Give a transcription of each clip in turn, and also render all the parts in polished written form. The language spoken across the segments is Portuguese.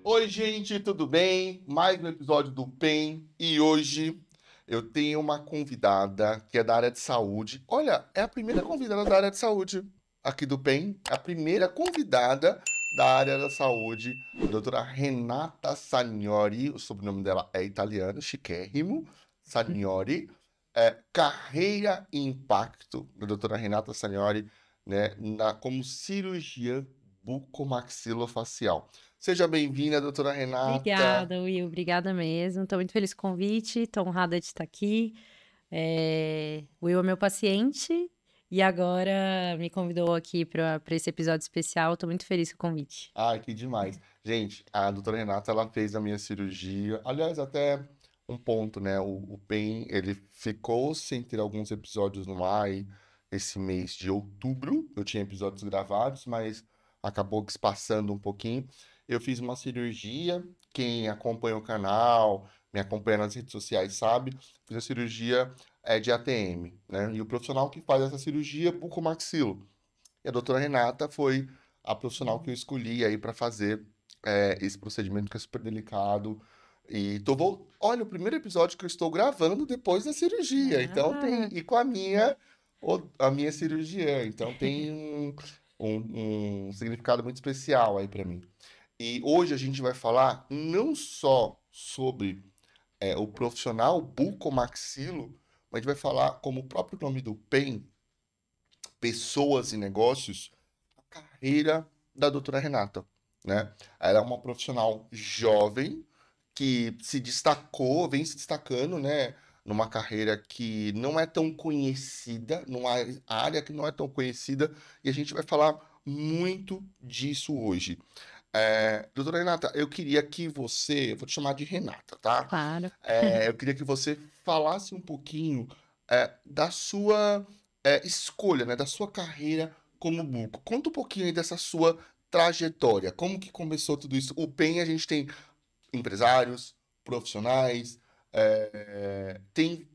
Oi, gente, tudo bem? Mais um episódio do PEN e hoje eu tenho uma convidada que é da área de saúde. Olha, é a primeira convidada da área de saúde aqui do PEN, a primeira convidada da área da saúde, a doutora Renata Sagnori. O sobrenome dela é italiano, chiquérrimo, Sagnori. Carreira e impacto da doutora Renata Sagnori, né, como cirurgiã bucomaxilofacial. Seja bem-vinda, doutora Renata. Obrigada, Will. Obrigada mesmo. Estou muito feliz com o convite. Estou honrada de estar aqui. O Will é meu paciente e agora me convidou aqui para esse episódio especial. Estou muito feliz com o convite. Ai, que demais. Gente, a doutora Renata, ela fez a minha cirurgia. Aliás, até um ponto, né? O PEN, ele ficou sem ter alguns episódios no ar aí esse mês de outubro. Eu tinha episódios gravados, mas acabou espaçando um pouquinho. Eu fiz uma cirurgia. Quem acompanha o canal, me acompanha nas redes sociais, sabe? Fiz a cirurgia de ATM, né? E o profissional que faz essa cirurgia é bucomaxilo. E a doutora Renata foi a profissional que eu escolhi aí para fazer esse procedimento que é super delicado. E olha, o primeiro episódio que eu estou gravando depois da cirurgia. Então tem. Ah, E com a minha cirurgia. Então tem um significado muito especial aí para mim. E hoje a gente vai falar não só sobre o profissional bucomaxilo, mas a gente vai falar, como o próprio nome do PEN, pessoas e negócios, carreira da doutora Renata, né? Ela é uma profissional jovem que se destacou, vem se destacando, né? Numa carreira que não é tão conhecida, numa área que não é tão conhecida, e a gente vai falar muito disso hoje. Doutora Renata, eu queria que você, eu vou te chamar de Renata, tá? claro. Eu queria que você falasse um pouquinho da sua escolha, né, da sua carreira como buco. Conta um pouquinho aí dessa sua trajetória. Como que começou tudo isso? O PEN, a gente tem empresários, profissionais, tem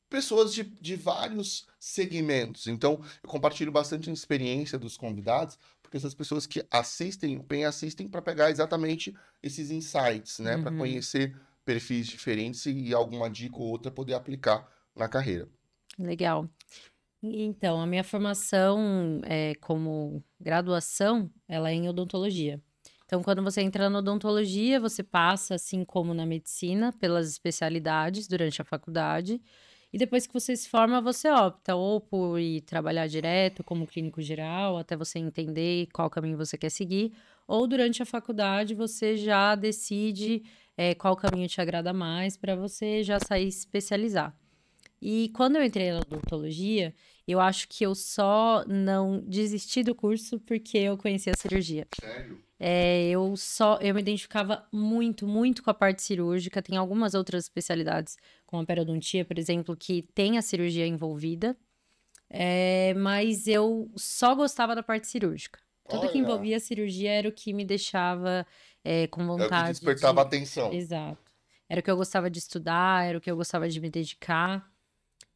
pessoas de vários segmentos. Então, eu compartilho bastante a experiência dos convidados, porque essas pessoas que assistem o PEN assistem para pegar exatamente esses insights, né? Para Uhum. conhecer perfis diferentes e alguma dica ou outra poder aplicar na carreira. Legal. Então, a minha formação como graduação, ela é em odontologia. Então, quando você entra na odontologia, você passa, assim como na medicina, pelas especialidades durante a faculdade. E depois que você se forma, você opta ou por ir trabalhar direto como clínico geral, até você entender qual caminho você quer seguir, ou durante a faculdade você já decide qual caminho te agrada mais para você já sair especializar. E quando eu entrei na odontologia, eu acho que eu só não desisti do curso porque eu conhecia a cirurgia. Sério? Eu me identificava muito, muito com a parte cirúrgica. Tem algumas outras especialidades, como a periodontia, por exemplo, que tem a cirurgia envolvida. Mas eu só gostava da parte cirúrgica. Tudo que Olha, envolvia a cirurgia era o que me deixava com é o que vontade despertava de. atenção. Exato. Era o que eu gostava de estudar, era o que eu gostava de me dedicar.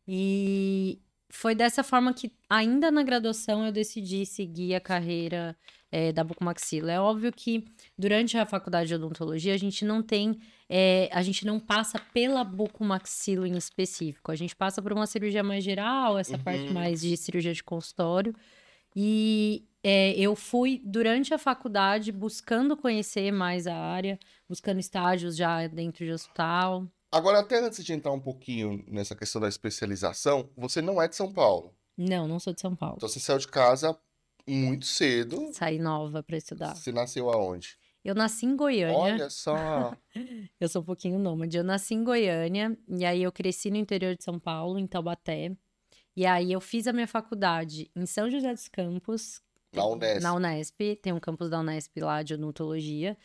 E foi dessa forma que, ainda na graduação, eu decidi seguir a carreira da bucomaxila. É óbvio que durante a faculdade de odontologia a gente não passa pela bucomaxilo em específico. A gente passa por uma cirurgia mais geral, essa parte Uhum. mais de cirurgia de consultório. E eu fui, durante a faculdade, buscando conhecer mais a área, buscando estágios já dentro de hospital. Agora, até antes de entrar um pouquinho nessa questão da especialização, você não é de São Paulo. Não, não sou de São Paulo. Então você saiu de casa muito cedo. Saí nova para estudar. Você nasceu aonde? Eu nasci em Goiânia, Olha só. eu sou um pouquinho nômade. Eu nasci em Goiânia, e aí eu cresci no interior de São Paulo, em Taubaté. E aí eu fiz a minha faculdade em São José dos Campos, Na na Unesp. Unesp, tem um campus da Unesp lá de odontologia.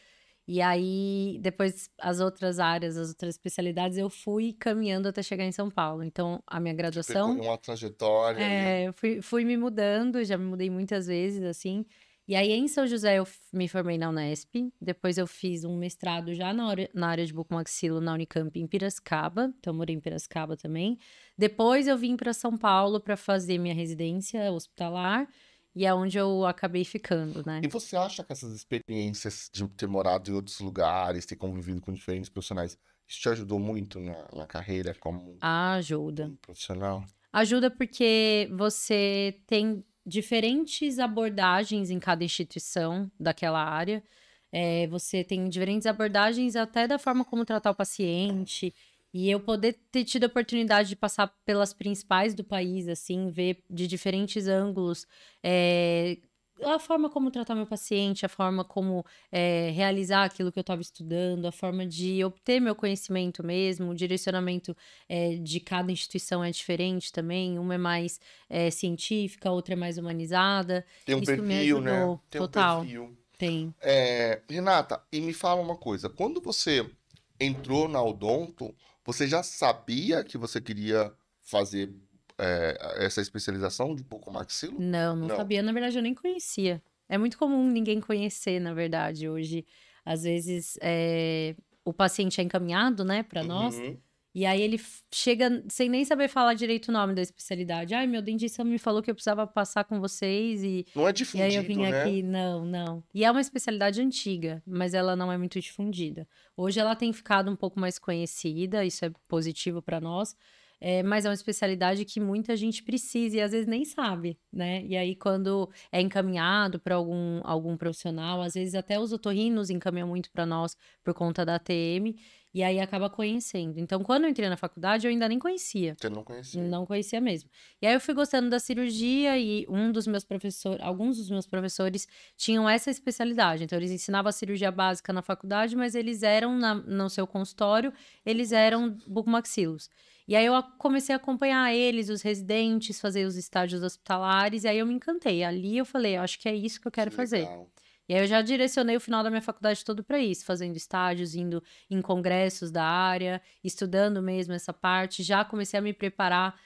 E aí, depois, as outras áreas, as outras especialidades, eu fui caminhando até chegar em São Paulo. Então, a minha Você graduação, percorreu uma trajetória aí. eu fui me mudando, já me mudei muitas vezes, assim. E aí, em São José, me formei na Unesp. Depois, eu fiz um mestrado já na área de bucomaxilo na Unicamp, em Piracicaba. Então, eu morei em Piracicaba também. Depois, eu vim para São Paulo para fazer minha residência hospitalar. e é onde eu acabei ficando, né? E você acha que essas experiências de ter morado em outros lugares, ter convivido com diferentes profissionais, isso te ajudou muito na carreira como, Ajuda. como profissional? Ajuda porque você tem diferentes abordagens em cada instituição daquela área. Você tem diferentes abordagens até da forma como tratar o paciente. E eu poder ter tido a oportunidade de passar pelas principais do país, assim, ver de diferentes ângulos, a forma como tratar meu paciente, a forma como realizar aquilo que eu estava estudando, a forma de obter meu conhecimento mesmo, o direcionamento de cada instituição é diferente também, uma é mais científica, outra é mais humanizada. Tem um Isso me perfil, né? ajudou, Tem um total. perfil. Tem. Renata, e me fala uma coisa. Quando você entrou na Odonto, você já sabia que você queria fazer essa especialização de bucomaxilo? Não, não Não. sabia. Na verdade, eu nem conhecia. É muito comum ninguém conhecer, na verdade, hoje. Às vezes, o paciente é encaminhado, né, para nós, Uhum. e aí ele chega sem nem saber falar direito o nome da especialidade. Ai, meu dentista me falou que eu precisava passar com vocês Não é e aí eu difundido, vim né? aqui. Não, não. E é uma especialidade antiga, mas ela não é muito difundida. Hoje ela tem ficado um pouco mais conhecida, isso é positivo para nós. Mas é uma especialidade que muita gente precisa e às vezes nem sabe, né? E aí, quando é encaminhado para algum profissional, às vezes até os otorrinos encaminham muito para nós por conta da ATM, e aí acaba conhecendo. Então, quando eu entrei na faculdade, eu ainda nem conhecia. Você não conhecia. Não conhecia mesmo. E aí eu fui gostando da cirurgia e alguns dos meus professores tinham essa especialidade. Então, eles ensinavam a cirurgia básica na faculdade, mas eles eram, no seu consultório, eles eram bucomaxilos. E aí eu comecei a acompanhar eles, os residentes, fazer os estágios hospitalares, e aí eu me encantei. Ali eu falei, eu acho que é isso que eu quero Que fazer. legal. E aí eu já direcionei o final da minha faculdade todo para isso, fazendo estágios, indo em congressos da área, estudando mesmo essa parte. Já comecei a me preparar,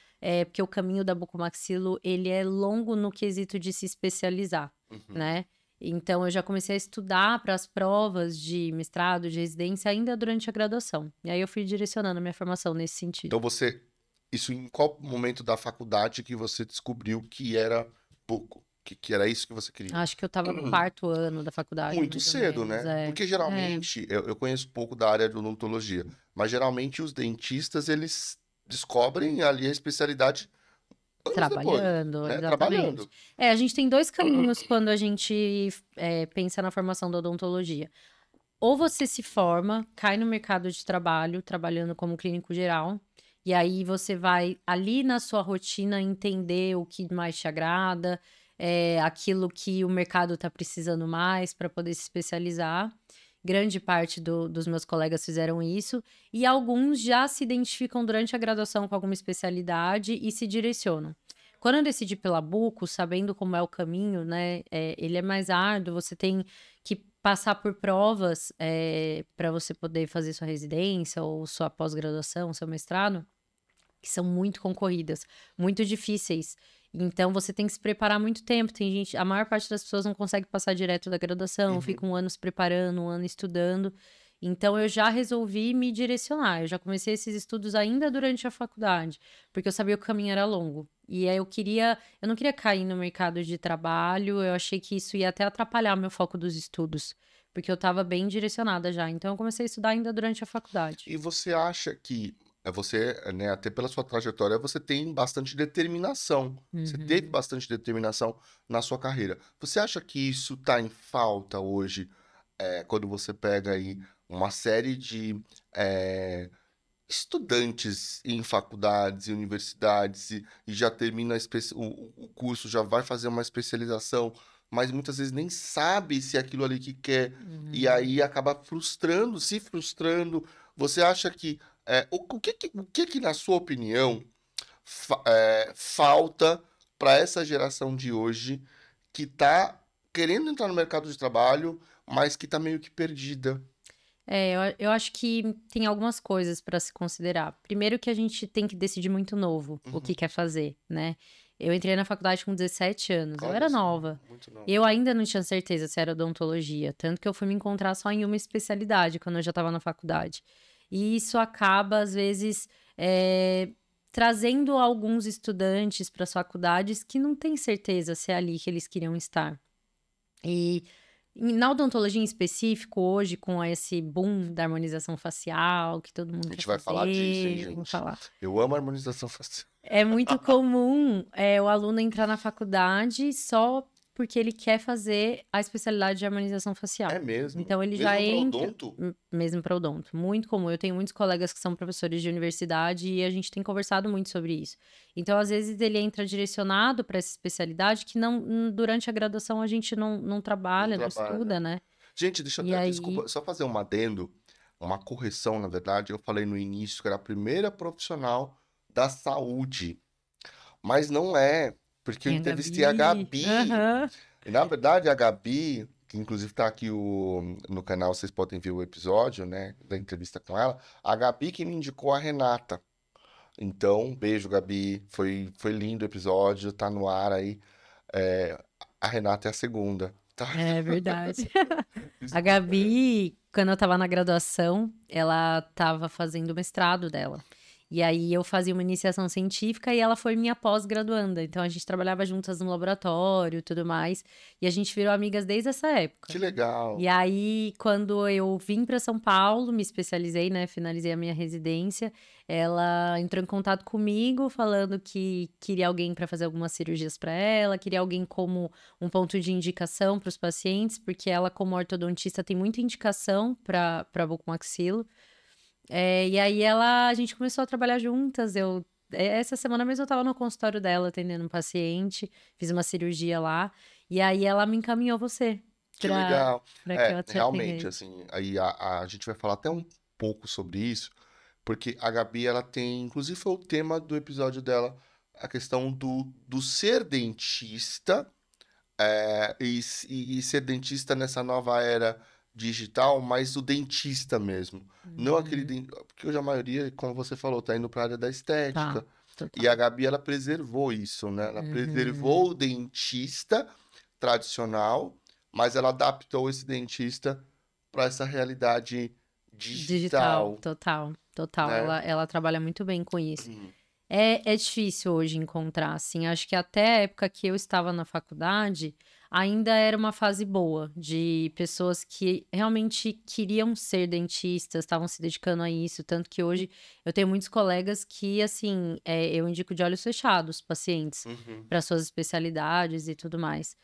porque o caminho da bucomaxilo, ele é longo no quesito de se especializar, Uhum. né? Então eu já comecei a estudar para as provas de mestrado, de residência, ainda durante a graduação. E aí eu fui direcionando a minha formação nesse sentido. Então isso em qual momento da faculdade que você descobriu que era pouco, que era isso que você queria? Acho que eu estava no quarto ano da faculdade, Muito mais ou cedo, menos. né? É. Porque geralmente, eu conheço pouco da área de odontologia, mas geralmente os dentistas, eles descobrem ali a especialidade anos depois, Trabalhando, né? exatamente. Trabalhando. A gente tem dois caminhos quando a gente pensa na formação da odontologia. Ou você se forma, cai no mercado de trabalho, trabalhando como clínico geral, e aí você vai ali na sua rotina entender o que mais te agrada, aquilo que o mercado está precisando mais para poder se especializar. Grande parte dos meus colegas fizeram isso, e alguns já se identificam durante a graduação com alguma especialidade e se direcionam. Quando eu decidi pela Buco, sabendo como é o caminho, né, ele é mais árduo, você tem que passar por provas para você poder fazer sua residência ou sua pós-graduação, seu mestrado, que são muito concorridas, muito difíceis. Então você tem que se preparar muito tempo. Tem gente, a maior parte das pessoas não consegue passar direto da graduação, Uhum. fica um ano se preparando, um ano estudando. Então eu já resolvi me direcionar. Eu já comecei esses estudos ainda durante a faculdade, porque eu sabia que o caminho era longo. E aí eu não queria cair no mercado de trabalho, eu achei que isso ia até atrapalhar meu foco dos estudos, porque eu estava bem direcionada já. Então eu comecei a estudar ainda durante a faculdade. E você acha que você, né, até pela sua trajetória, você tem bastante determinação. Você teve Uhum. bastante determinação na sua carreira. Você acha que isso está em falta hoje, quando você pega aí uma série de é, estudantes em faculdades e universidades e já termina o curso, já vai fazer uma especialização, mas muitas vezes nem sabe se é aquilo ali que quer, e Uhum. aí acaba frustrando, se frustrando. Você acha que o que que, na sua opinião, falta para essa geração de hoje que está querendo entrar no mercado de trabalho, mas que está meio que perdida? Eu acho que tem algumas coisas para se considerar. Primeiro que a gente tem que decidir muito novo o Uhum. que quer fazer, né? Eu entrei na faculdade com 17 anos, eu Olha era só, nova. muito novo. Eu ainda não tinha certeza se era odontologia, tanto que eu fui me encontrar só em uma especialidade quando eu já estava na faculdade. E isso acaba, às vezes, trazendo alguns estudantes para as faculdades que não têm certeza se é ali que eles queriam estar. E na odontologia em específico, hoje, com esse boom da harmonização facial, que todo mundo A quer gente vai falar disso, hein, fazer, vamos gente? falar. Eu amo a harmonização facial. É muito comum o aluno entrar na faculdade só porque ele quer fazer a especialidade de harmonização facial. É mesmo? Então ele já Mesmo para entra, odonto? mesmo para odonto, muito comum. Eu tenho muitos colegas que são professores de universidade e a gente tem conversado muito sobre isso. Então, às vezes, ele entra direcionado para essa especialidade que não, durante a graduação a gente não trabalha, não Trabalha. estuda, né? Gente, deixa eu E até, aí, desculpa, só fazer um adendo, uma correção, na verdade. Eu falei no início que era a primeira profissional da saúde, mas não é, porque eu tem a entrevistei a Gabi. Gabi. Aham. E na verdade, a Gabi, que inclusive tá aqui no canal, vocês podem ver o episódio, né, da entrevista com ela. A Gabi que me indicou a Renata. Então, beijo, Gabi. Foi lindo o episódio, tá no ar aí. É, a Renata é a segunda, tá? É verdade. A Gabi, quando eu tava na graduação, ela tava fazendo o mestrado dela. E aí eu fazia uma iniciação científica e ela foi minha pós-graduanda. Então a gente trabalhava juntas no laboratório e tudo mais. E a gente virou amigas desde essa época. Que legal. E aí, quando eu vim para São Paulo, me especializei, né? Finalizei a minha residência. Ela entrou em contato comigo, falando que queria alguém para fazer algumas cirurgias para ela, queria alguém como um ponto de indicação para os pacientes, porque ela, como ortodontista, tem muita indicação para bucomaxilo. E aí a gente começou a trabalhar juntas. Essa semana mesmo eu estava no consultório dela atendendo um paciente, fiz uma cirurgia lá, e aí ela me encaminhou você Que para legal. que eu te Realmente, atendesse. assim, aí a gente vai falar até um pouco sobre isso, porque a Gabi, ela tem, inclusive foi o tema do episódio dela, a questão do ser dentista, e ser dentista nessa nova era digital, mas o dentista mesmo. Não aquele Uhum. porque hoje a maioria, como você falou, tá indo para a área da Tá, estética. E total. a Gabi, ela preservou isso, né? Ela Uhum. preservou o dentista tradicional, mas ela adaptou esse dentista para essa realidade Digital, digital, total, total. né? Ela trabalha muito bem com isso. Uhum. É difícil hoje encontrar, assim. Acho que até a época que eu estava na faculdade, ainda era uma fase boa de pessoas que realmente queriam ser dentistas, estavam se dedicando a isso. Tanto que hoje eu tenho muitos colegas que, assim, eu indico de olhos fechados pacientes Uhum. para suas especialidades e tudo mais.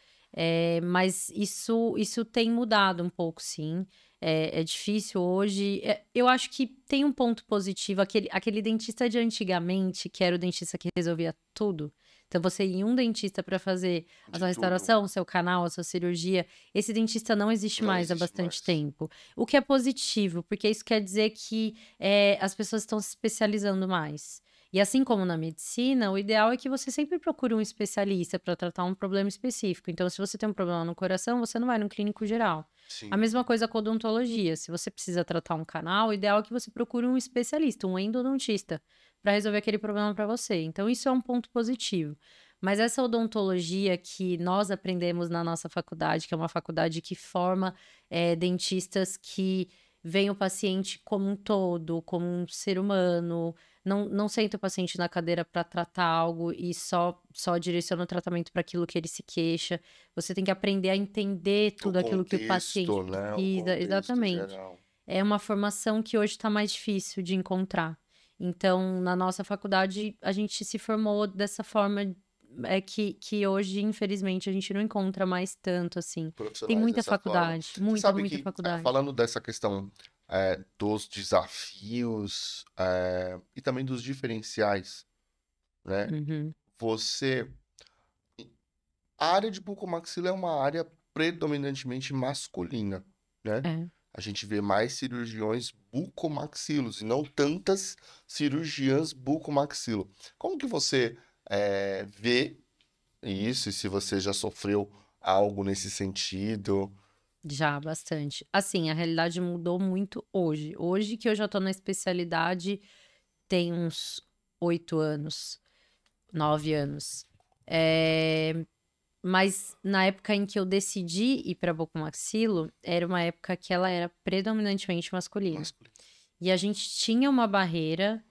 Mas isso tem mudado um pouco, sim. É difícil hoje. Eu acho que tem um ponto positivo, aquele dentista de antigamente, que era o dentista que resolvia tudo. Então, você ia em um dentista para fazer a De sua tudo. restauração, o seu canal, a sua cirurgia. Esse dentista não existe Não mais há existe bastante mais. tempo. O que é positivo, porque isso quer dizer que as pessoas estão se especializando mais. E assim como na medicina, o ideal é que você sempre procure um especialista para tratar um problema específico. Então, se você tem um problema no coração, você não vai no clínico geral. A Sim. mesma coisa com odontologia. Se você precisa tratar um canal, o ideal é que você procure um especialista, um endodontista, para resolver aquele problema para você. Então, isso é um ponto positivo. Mas essa odontologia que nós aprendemos na nossa faculdade, que é uma faculdade que forma dentistas que veem o paciente como um todo, como um ser humano, não senta o paciente na cadeira para tratar algo e só direciona o tratamento para aquilo que ele se queixa. Você tem que aprender a entender O tudo aquilo que o paciente contexto, né? O precisa. contexto Exatamente. geral. É uma formação que hoje está mais difícil de encontrar. Então, na nossa faculdade, a gente se formou dessa forma que hoje, infelizmente, a gente não encontra mais tanto assim. Tem Profissionais muita dessa forma. faculdade, Você muita, sabe muita que, faculdade. falando dessa questão dos desafios e também dos diferenciais, né? Uhum. Você. A área de bucomaxila é uma área predominantemente masculina, né? É. A gente vê mais cirurgiões bucomaxilos e não tantas cirurgiãs bucomaxilo. Como que você vê isso e se você já sofreu algo nesse sentido? Já, bastante. Assim, a realidade mudou muito hoje. Hoje que eu já tô na especialidade, tem uns 8 anos, 9 anos. Mas na época em que eu decidi ir para bucomaxilo, era uma época que ela era predominantemente masculina. Masculino. E a gente tinha uma barreira,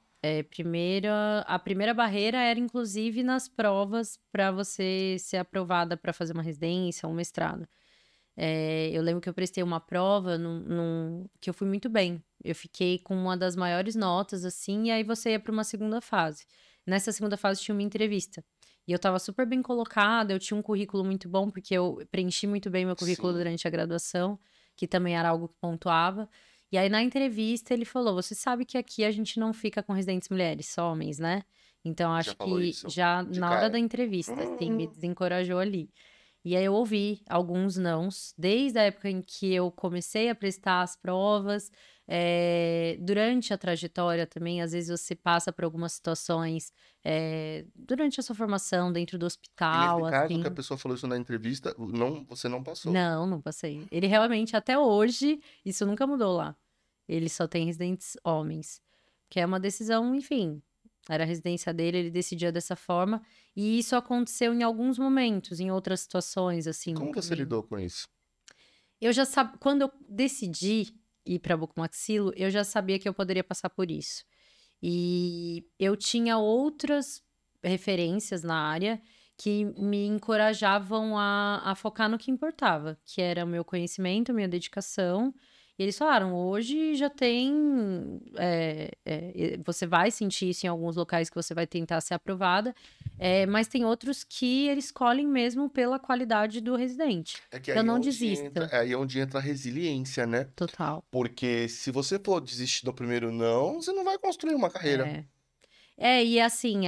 A primeira barreira era, inclusive, nas provas para você ser aprovada para fazer uma residência, um mestrado. Eu lembro que eu prestei uma prova que eu fui muito bem. Eu fiquei com uma das maiores notas, assim, e aí você ia para uma segunda fase. Nessa segunda fase tinha uma entrevista. E eu estava super bem colocada, eu tinha um currículo muito bom, porque eu preenchi muito bem meu currículo Sim, durante a graduação, que também era algo que pontuava. E aí, na entrevista, ele falou: Você sabe que aqui a gente não fica com residentes mulheres, só homens, né? Então, já acho falou que isso já de na hora da cara. entrevista, assim, me desencorajou ali. E aí eu ouvi alguns nãos, desde a época em que eu comecei a prestar as provas, durante a trajetória também, às vezes você passa por algumas situações, durante a sua formação dentro do E nesse hospital, caso, que a assim. pessoa falou isso na entrevista, não, você não passou. Não, não passei. Ele realmente, até hoje, isso nunca mudou lá. Ele só tem residentes homens, que é uma decisão, enfim. Era a residência dele, ele decidia dessa forma. E isso aconteceu em alguns momentos, em outras situações, E assim, no como você caminho. lidou com isso? Eu já sabia, quando eu decidi ir para Bucomaxilo, eu já sabia que eu poderia passar por isso. E eu tinha outras referências na área que me encorajavam a focar no que importava, que era o meu conhecimento, minha dedicação. E eles falaram: hoje já tem. Você vai sentir isso em alguns locais que você vai tentar ser aprovada, mas tem outros que eles escolhem mesmo pela qualidade do residente. É que Então aí é não onde entra, desista. é aí onde entra a resiliência, né? Total. Porque se você for desistir do primeiro não, você não vai construir uma carreira. É. E assim,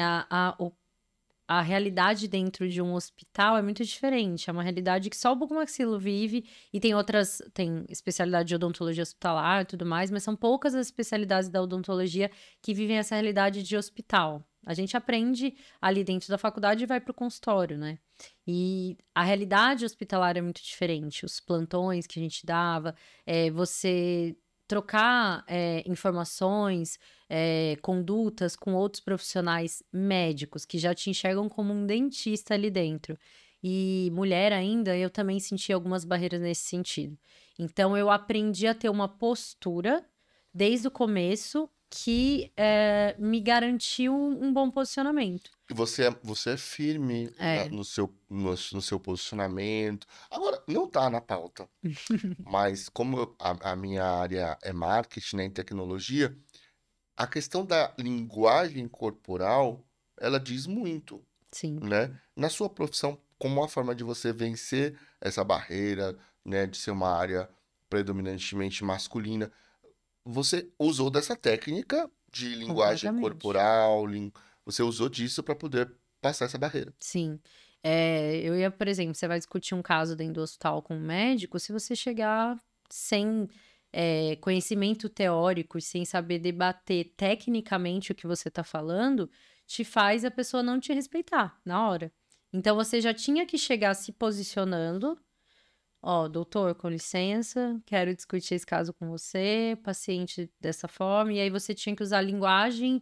a realidade dentro de um hospital é muito diferente. É uma realidade que só o bucomaxilo vive e tem especialidade de odontologia hospitalar e tudo mais, mas são poucas as especialidades da odontologia que vivem essa realidade de hospital. A gente aprende ali dentro da faculdade e vai para o consultório, né? E a realidade hospitalar é muito diferente. Os plantões que a gente dava, você trocar informações, condutas com outros profissionais médicos que já te enxergam como um dentista ali dentro. E mulher ainda, eu também senti algumas barreiras nesse sentido. Então, eu aprendi a ter uma postura desde o começo que me garantiu um bom posicionamento. E você é firme É, no seu posicionamento. Agora, não tá na pauta, mas como a minha área é marketing, né, em tecnologia, a questão da linguagem corporal, ela diz muito, sim, né? Na sua profissão, como uma forma de você vencer essa barreira, né, de ser uma área predominantemente masculina, você usou dessa técnica de linguagem completamente. corporal, você usou disso para poder passar essa barreira. Sim. Eu ia, por exemplo, você vai discutir um caso dentro do hospital com um médico, se você chegar sem conhecimento teórico e sem saber debater tecnicamente o que você está falando, te faz a pessoa não te respeitar na hora. Então você já tinha que chegar se posicionando. Ó, doutor, com licença, quero discutir esse caso com você, paciente dessa forma. E aí você tinha que usar linguagem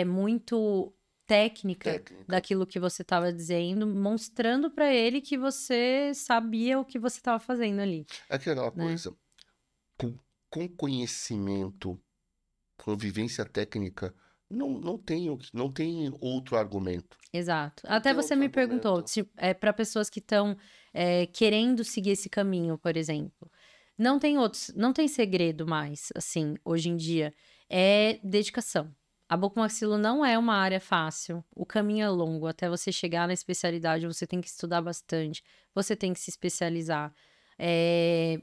muito técnica Técnica. daquilo que você estava dizendo, mostrando para ele que você sabia o que você estava fazendo ali, É aquela né? coisa, com, com conhecimento, com vivência técnica, não tem outro argumento. Exato. Não Até tem você outro me perguntou, argumento. para pessoas que estão querendo seguir esse caminho, por exemplo. Não tem segredo mais, assim, hoje em dia. É dedicação. A bucomaxilo não é uma área fácil. O caminho é longo. Até você chegar na especialidade, você tem que estudar bastante. Você tem que se especializar. É,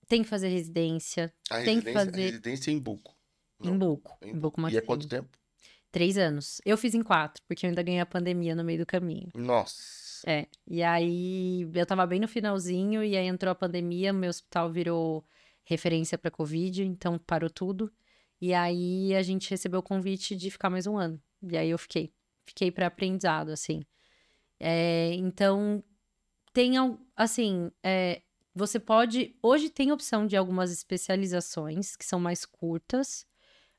tem que fazer residência. Tem que A fazer residência é em Buco. em Não, buco, é em em Buco. E é quanto bucomaxilo. tempo? 3 anos. Eu fiz em 4, porque eu ainda ganhei a pandemia no meio do caminho. Nossa. E aí eu tava bem no finalzinho, e aí entrou a pandemia, meu hospital virou referência pra Covid, então parou tudo. E aí a gente recebeu o convite de ficar mais um ano. E aí eu fiquei para aprendizado, assim. Então, assim, você pode. Hoje tem opção de algumas especializações que são mais curtas,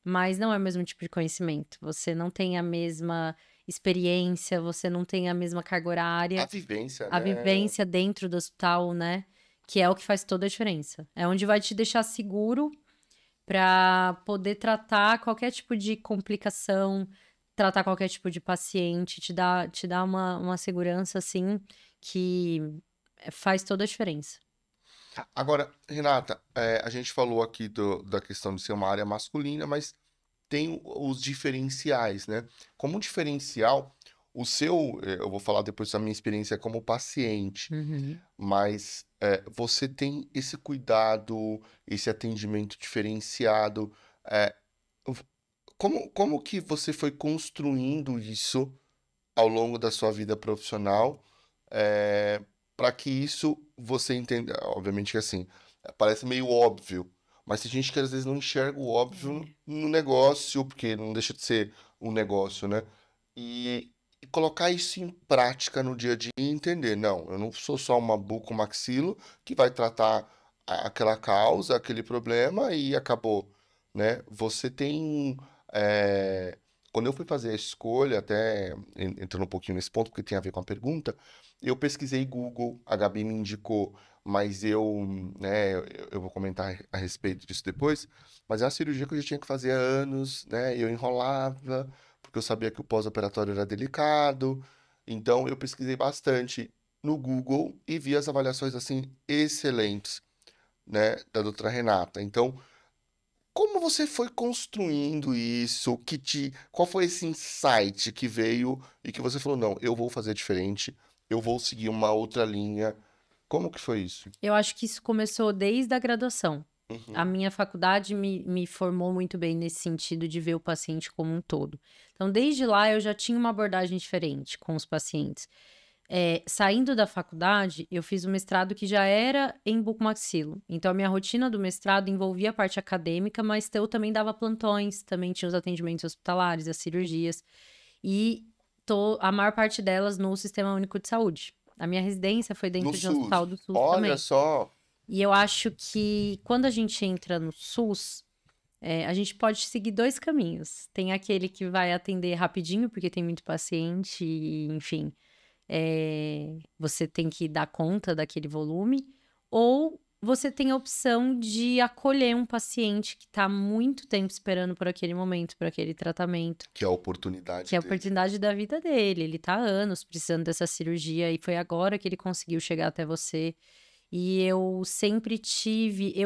mas não é o mesmo tipo de conhecimento. Você não tem a mesma experiência, você não tem a mesma carga A horária, vivência, a né? vivência dentro do hospital, né? Que é o que faz toda a diferença. É onde vai te deixar seguro para poder tratar qualquer tipo de complicação, tratar qualquer tipo de paciente, te dá uma segurança, assim, que faz toda a diferença. Agora, Renata, a gente falou aqui da questão de ser uma área masculina, mas tem os diferenciais, né? Como diferencial, eu vou falar depois da minha experiência como paciente, Uhum. mas você tem esse cuidado, esse atendimento diferenciado. é, como que você foi construindo isso ao longo da sua vida profissional, para que isso você entenda? Obviamente que assim, parece meio óbvio, mas tem gente que às vezes não enxerga o óbvio É. no negócio, porque não deixa de ser um negócio, né? E colocar isso em prática no dia a dia e entender, não, eu não sou só uma bucomaxilo que vai tratar aquela causa, aquele problema e acabou, né? Você tem. é, Quando eu fui fazer a escolha, até entrando um pouquinho nesse ponto, porque tem a ver com a pergunta, eu pesquisei Google, a Gabi me indicou, mas eu vou comentar a respeito disso depois, mas é uma cirurgia que eu já tinha que fazer há anos, né? Eu enrolava, porque eu sabia que o pós-operatório era delicado, então eu pesquisei bastante no Google e vi as avaliações, assim, excelentes, né, da doutora Renata. Então, como você foi construindo isso? Qual foi esse insight que veio e que você falou, não, eu vou fazer diferente, eu vou seguir uma outra linha. Como que foi isso? Eu acho que isso começou desde a graduação. A Uhum. minha faculdade me formou muito bem nesse sentido de ver o paciente como um todo. Então, desde lá, eu já tinha uma abordagem diferente com os pacientes. Saindo da faculdade, eu fiz um mestrado que já era em bucomaxilo. Então, a minha rotina do mestrado envolvia a parte acadêmica, mas eu também dava plantões, também tinha os atendimentos hospitalares, as cirurgias. E a maior parte delas no Sistema Único de Saúde. A minha residência foi No dentro de um SUS. hospital do SUS Olha também. só. E eu acho que quando a gente entra no SUS, a gente pode seguir dois caminhos. Tem aquele que vai atender rapidinho, porque tem muito paciente, e, enfim, você tem que dar conta daquele volume, ou você tem a opção de acolher um paciente que está muito tempo esperando por aquele momento, por aquele tratamento, Que é a que oportunidade é a dele. oportunidade da vida dele. Ele está há anos precisando dessa cirurgia e foi agora que ele conseguiu chegar até você. E eu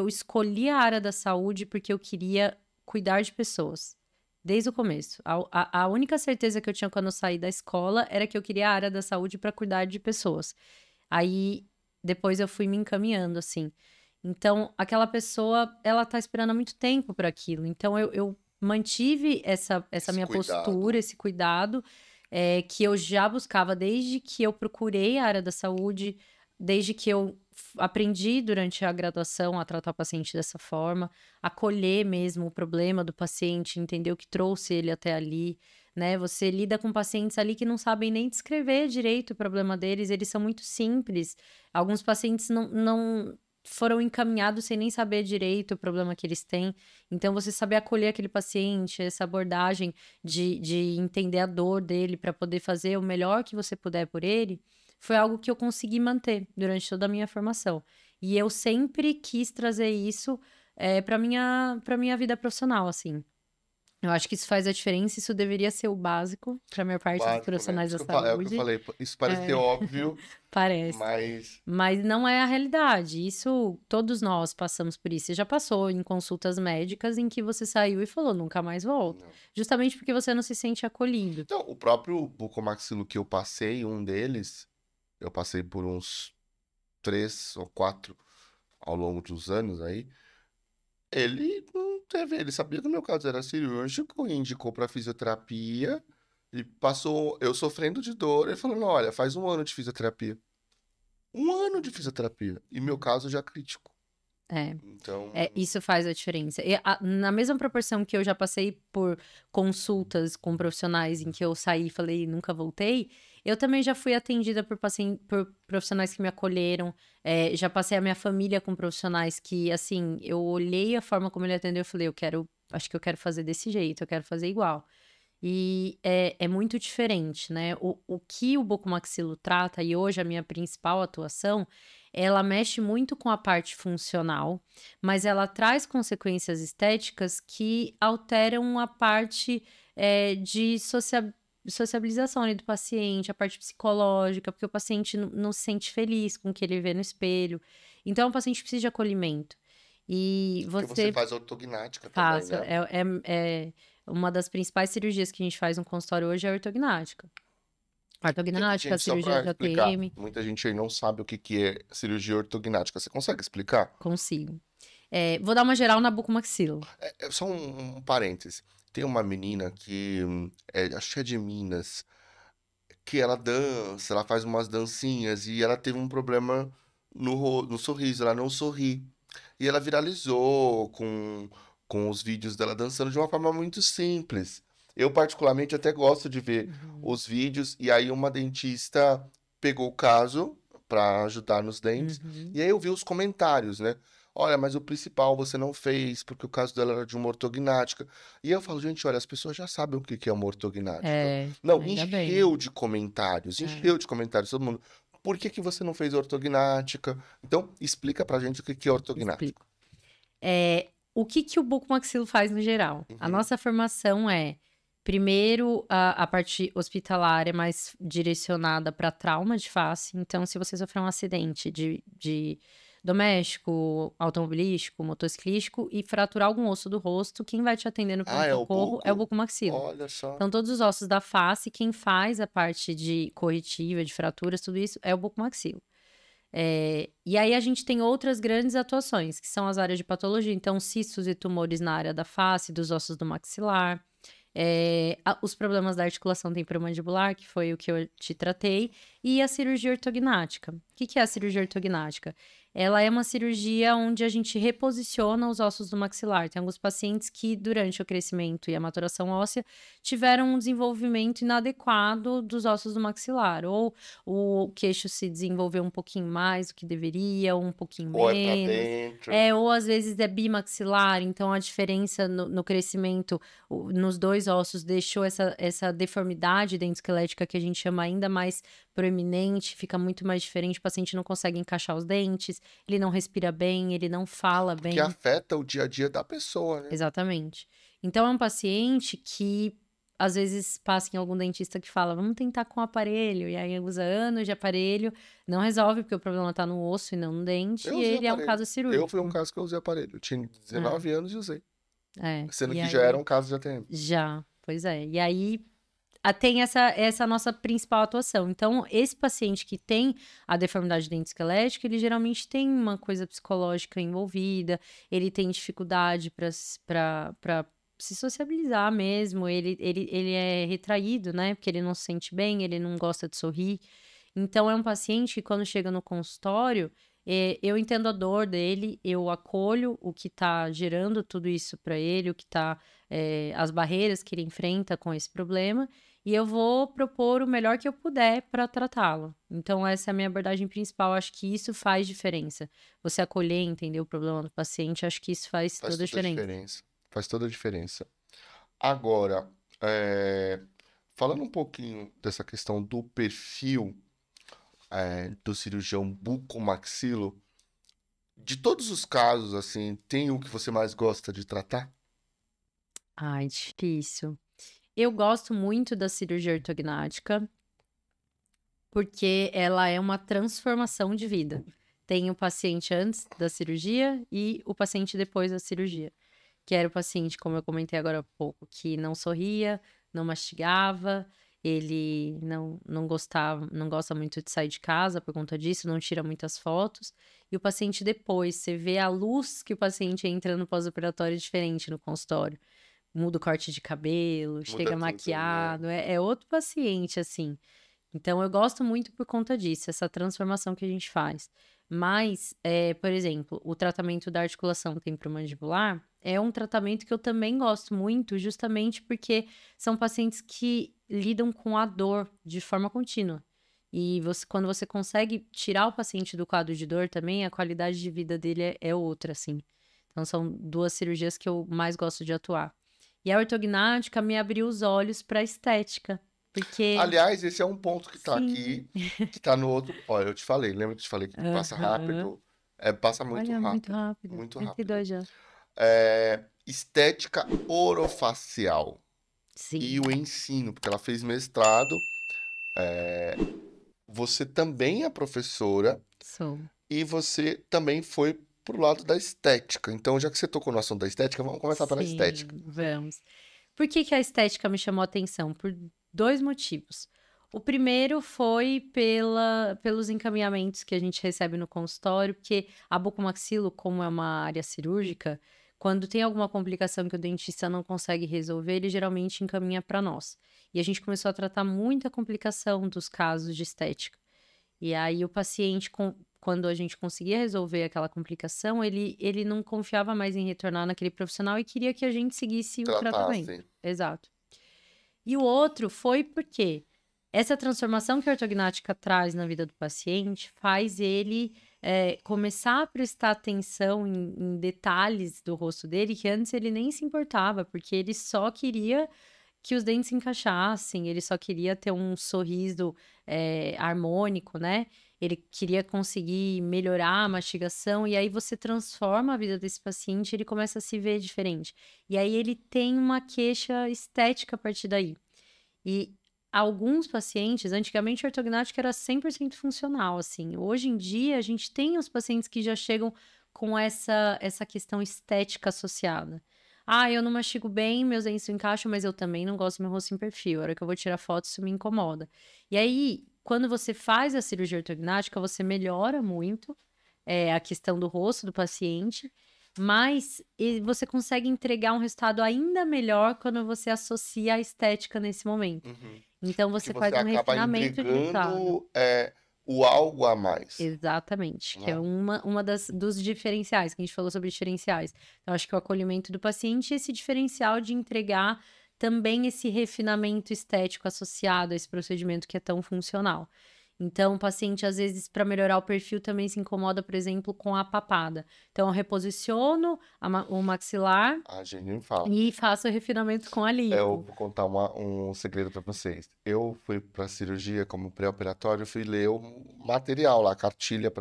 escolhi a área da saúde porque eu queria cuidar de pessoas. Desde o começo. A única certeza que eu tinha quando eu saí da escola era que eu queria a área da saúde para cuidar de pessoas. Aí, depois eu fui me encaminhando, assim. Então, aquela pessoa, ela tá esperando há muito tempo por aquilo. Então, eu mantive essa Esse minha cuidado. postura, esse cuidado, que eu já buscava desde que eu procurei a área da saúde, desde que eu aprendi durante a graduação a tratar o paciente dessa forma, acolher mesmo o problema do paciente, entender o que trouxe ele até ali, né? Você lida com pacientes ali que não sabem nem descrever direito o problema deles, eles são muito simples. Alguns pacientes não foram encaminhados sem nem saber direito o problema que eles têm. Então, você saber acolher aquele paciente, essa abordagem de entender a dor dele para poder fazer o melhor que você puder por ele, foi algo que eu consegui manter durante toda a minha formação. E eu sempre quis trazer isso para minha vida profissional, assim. Eu acho que isso faz a diferença, isso deveria ser o básico para a maior O parte dos básico, né? profissionais Isso da que é o que eu saúde. falei. Isso parece ser É, óbvio, parece. mas Mas não é a realidade. Isso, todos nós passamos por isso. Você já passou em consultas médicas em que você saiu e falou, nunca mais volto. não. Justamente porque você não se sente acolhido. Então, o próprio bucomaxilo que eu passei, um deles, eu passei por uns 3 ou 4 ao longo dos anos aí. Ele não teve, ele sabia que o meu caso era cirúrgico, indicou para fisioterapia e passou eu sofrendo de dor e falando, olha, faz 1 ano de fisioterapia. 1 ano de fisioterapia. E meu caso já é crítico. É. Então, Isso faz a diferença. E na mesma proporção que eu já passei por consultas com profissionais em que eu saí e falei nunca voltei, eu também já fui atendida por profissionais que me acolheram. Já passei a minha família com profissionais que, assim, eu olhei a forma como ele atendeu e falei, acho que eu quero fazer desse jeito, eu quero fazer igual. E é muito diferente, né? O que o bucomaxilo trata, e hoje a minha principal atuação, ela mexe muito com a parte funcional, mas ela traz consequências estéticas que alteram a parte de sociabilização ali do paciente, a parte psicológica, porque o paciente não se sente feliz com o que ele vê no espelho. Então, o paciente precisa de acolhimento. E Porque você você faz ortognática também, faça. né? É uma das principais cirurgias que a gente faz no consultório hoje é a ortognática. Ortognática, Gente, só cirurgia para de explicar, ATM, muita gente aí não sabe o que que é cirurgia ortognática. Você consegue explicar? consigo. Vou dar uma geral na bucomaxilo. É só um parêntese. Tem uma menina que acho que é de Minas, que ela dança, ela faz umas dancinhas e ela teve um problema no sorriso, ela não sorri. E ela viralizou com os vídeos dela dançando de uma forma muito simples. Eu, particularmente, até gosto de ver Uhum, os vídeos, e aí uma dentista pegou o caso para ajudar nos dentes, uhum. e aí eu vi os comentários, né? Olha, mas o principal você não fez, porque o caso dela era de uma ortognática. E eu falo, gente, olha, as pessoas já sabem o que que é uma ortognática. Não, Ainda bem. É, encheu de comentários, todo mundo. Por que que você não fez ortognática? Então, explica pra gente o que que é ortognática. explico. O que que o bucomaxilo faz no geral? A Uhum. nossa formação primeiro, a parte hospitalar é mais direcionada para trauma de face. Então, se você sofrer um acidente de doméstico, automobilístico, motociclístico e fraturar algum osso do rosto, quem vai te atender no Ah, é o pronto-socorro é o buco? bucomaxilo. Olha só. Então, todos os ossos da face, quem faz a parte de corretiva, de fraturas, tudo isso é o bucomaxilo. E aí a gente tem outras grandes atuações, que são as áreas de patologia, então cistos e tumores na área da face, dos ossos do maxilar, os problemas da articulação temporomandibular, que foi o que eu te tratei, e a cirurgia ortognática. O que que é a cirurgia ortognática? Ela é uma cirurgia onde a gente reposiciona os ossos do maxilar. Tem alguns pacientes que, durante o crescimento e a maturação óssea, tiveram um desenvolvimento inadequado dos ossos do maxilar, ou o queixo se desenvolveu um pouquinho mais do que deveria, ou um pouquinho Ou é pra menos. dentro. Ou às vezes é bimaxilar, então a diferença no crescimento nos dois ossos deixou essa deformidade dentosquelética que a gente chama ainda mais proeminente, fica muito mais diferente, o paciente não consegue encaixar os dentes, ele não respira bem, ele não fala Porque bem. afeta o dia a dia da pessoa, né? Exatamente. Então é um paciente que às vezes passa em algum dentista que fala, vamos tentar com o aparelho, e aí usa anos de aparelho, não resolve porque o problema tá no osso e não no dente, Eu e usei ele é um aparelho. caso Eu fui um cirúrgico. caso que eu usei aparelho. Eu tinha 19 anos e usei. Sendo E que já era aí um caso de ATM. já, pois é. E aí tem essa nossa principal atuação. Então, esse paciente que tem a deformidade dentosquelética, ele geralmente tem uma coisa psicológica envolvida, ele tem dificuldade para se sociabilizar mesmo, ele é retraído, né? Porque ele não se sente bem, ele não gosta de sorrir. Então, é um paciente que, quando chega no consultório, eu entendo a dor dele, eu acolho o que está gerando tudo isso para ele, o que está, as barreiras que ele enfrenta com esse problema, e eu vou propor o melhor que eu puder para tratá-lo. Então, essa é a minha abordagem principal. Acho que isso faz diferença. Você acolher, entender o problema do paciente, acho que isso faz Faz toda a toda a diferença. diferença. Faz toda a diferença. Agora, falando um pouquinho dessa questão do perfil, do cirurgião bucomaxilo, de todos os casos, assim, tem o que você mais gosta de tratar? Ai, difícil. Eu gosto muito da cirurgia ortognática, porque ela é uma transformação de vida. Tem o paciente antes da cirurgia e o paciente depois da cirurgia. Que era o paciente, como eu comentei agora há pouco, que não sorria, não mastigava, ele não gostava, não gosta muito de sair de casa por conta disso, não tira muitas fotos. E o paciente depois, você vê a luz que o paciente entra no pós-operatório diferente no consultório. Muda o corte de cabelo, Muda chega tudo, né? maquiado, é outro paciente, assim. Então, eu gosto muito por conta disso, essa transformação que a gente faz. Mas, por exemplo, o tratamento da articulação temporomandibular é um tratamento que eu também gosto muito, justamente porque são pacientes que lidam com a dor de forma contínua. E quando você consegue tirar o paciente do quadro de dor também, a qualidade de vida dele é outra, assim. Então, são duas cirurgias que eu mais gosto de atuar. E a ortognática me abriu os olhos para a estética. Porque, Aliás, esse é um ponto que tá sim. aqui, que tá no outro. Olha, eu te falei, lembra que eu te falei que passa Aham. rápido? É, passa muito Olha, muito rápido. rápido. Muito rápido. 32 já. Estética orofacial Sim, e o ensino, porque ela fez mestrado. Você também é professora sou. e você também foi pro lado da estética. Então, já que você tocou no assunto da estética, vamos começar pela estética. Sim, vamos. Por que que a estética me chamou a atenção? Por dois motivos. O primeiro foi pelos encaminhamentos que a gente recebe no consultório, porque a bucomaxilo, como é uma área cirúrgica, quando tem alguma complicação que o dentista não consegue resolver, ele geralmente encaminha para nós. E a gente começou a tratar muita complicação dos casos de estética. E aí o paciente, quando a gente conseguia resolver aquela complicação, ele não confiava mais em retornar naquele profissional e queria que a gente seguisse o tratamento. Tratasse. Exato. E o outro foi porque essa transformação que a ortognática traz na vida do paciente faz ele começar a prestar atenção em detalhes do rosto dele que antes ele nem se importava, porque ele só queria que os dentes se encaixassem, ele só queria ter um sorriso harmônico, né? Ele queria conseguir melhorar a mastigação, e aí você transforma a vida desse paciente, ele começa a se ver diferente. E aí ele tem uma queixa estética a partir daí. E alguns pacientes, antigamente a ortognática era 100% funcional, assim. Hoje em dia, a gente tem os pacientes que já chegam com essa questão estética associada. Ah, eu não mastigo bem, meus dentes se encaixam, mas eu também não gosto do meu rosto em perfil. A hora que eu vou tirar foto, isso me incomoda. E aí, quando você faz a cirurgia ortognática, você melhora muito a questão do rosto do paciente, mas você consegue entregar um resultado ainda melhor quando você associa a estética nesse momento. Uhum. Então, Porque você você faz um acaba refinamento de resultado. entregando o algo a mais, Exatamente, que é né? uma dos diferenciais, que a gente falou sobre diferenciais. Então, acho que o acolhimento do paciente e esse diferencial de entregar também esse refinamento estético associado a esse procedimento que é tão funcional. Então, o paciente, às vezes, para melhorar o perfil, também se incomoda, por exemplo, com a papada. Então, eu reposiciono o maxilar A gente nem fala. e faço o refinamento com a Eu lipo. vou contar um segredo para vocês. Eu fui para cirurgia como pré-operatório, eu fui ler o material lá, a cartilha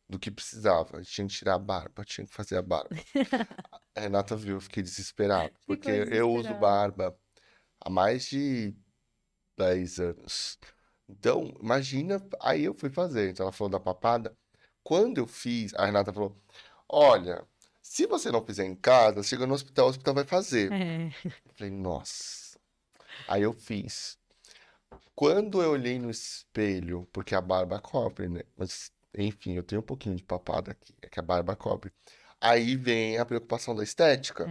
do que precisava. Tinha que tirar a barba, tinha que fazer a barba. A Renata viu, eu fiquei desesperado, porque Ficou eu uso desesperada. barba há mais de 10 anos. Então, imagina, aí eu fui fazer. Então ela falou da papada. Quando eu fiz, a Renata falou: Olha, se você não fizer em casa, chega no hospital, o hospital vai fazer. É. Eu falei, nossa. Aí eu fiz. Quando eu olhei no espelho, porque a barba cobre, né? Mas, enfim, eu tenho um pouquinho de papada aqui, é que a barba cobre. Aí vem a preocupação da estética.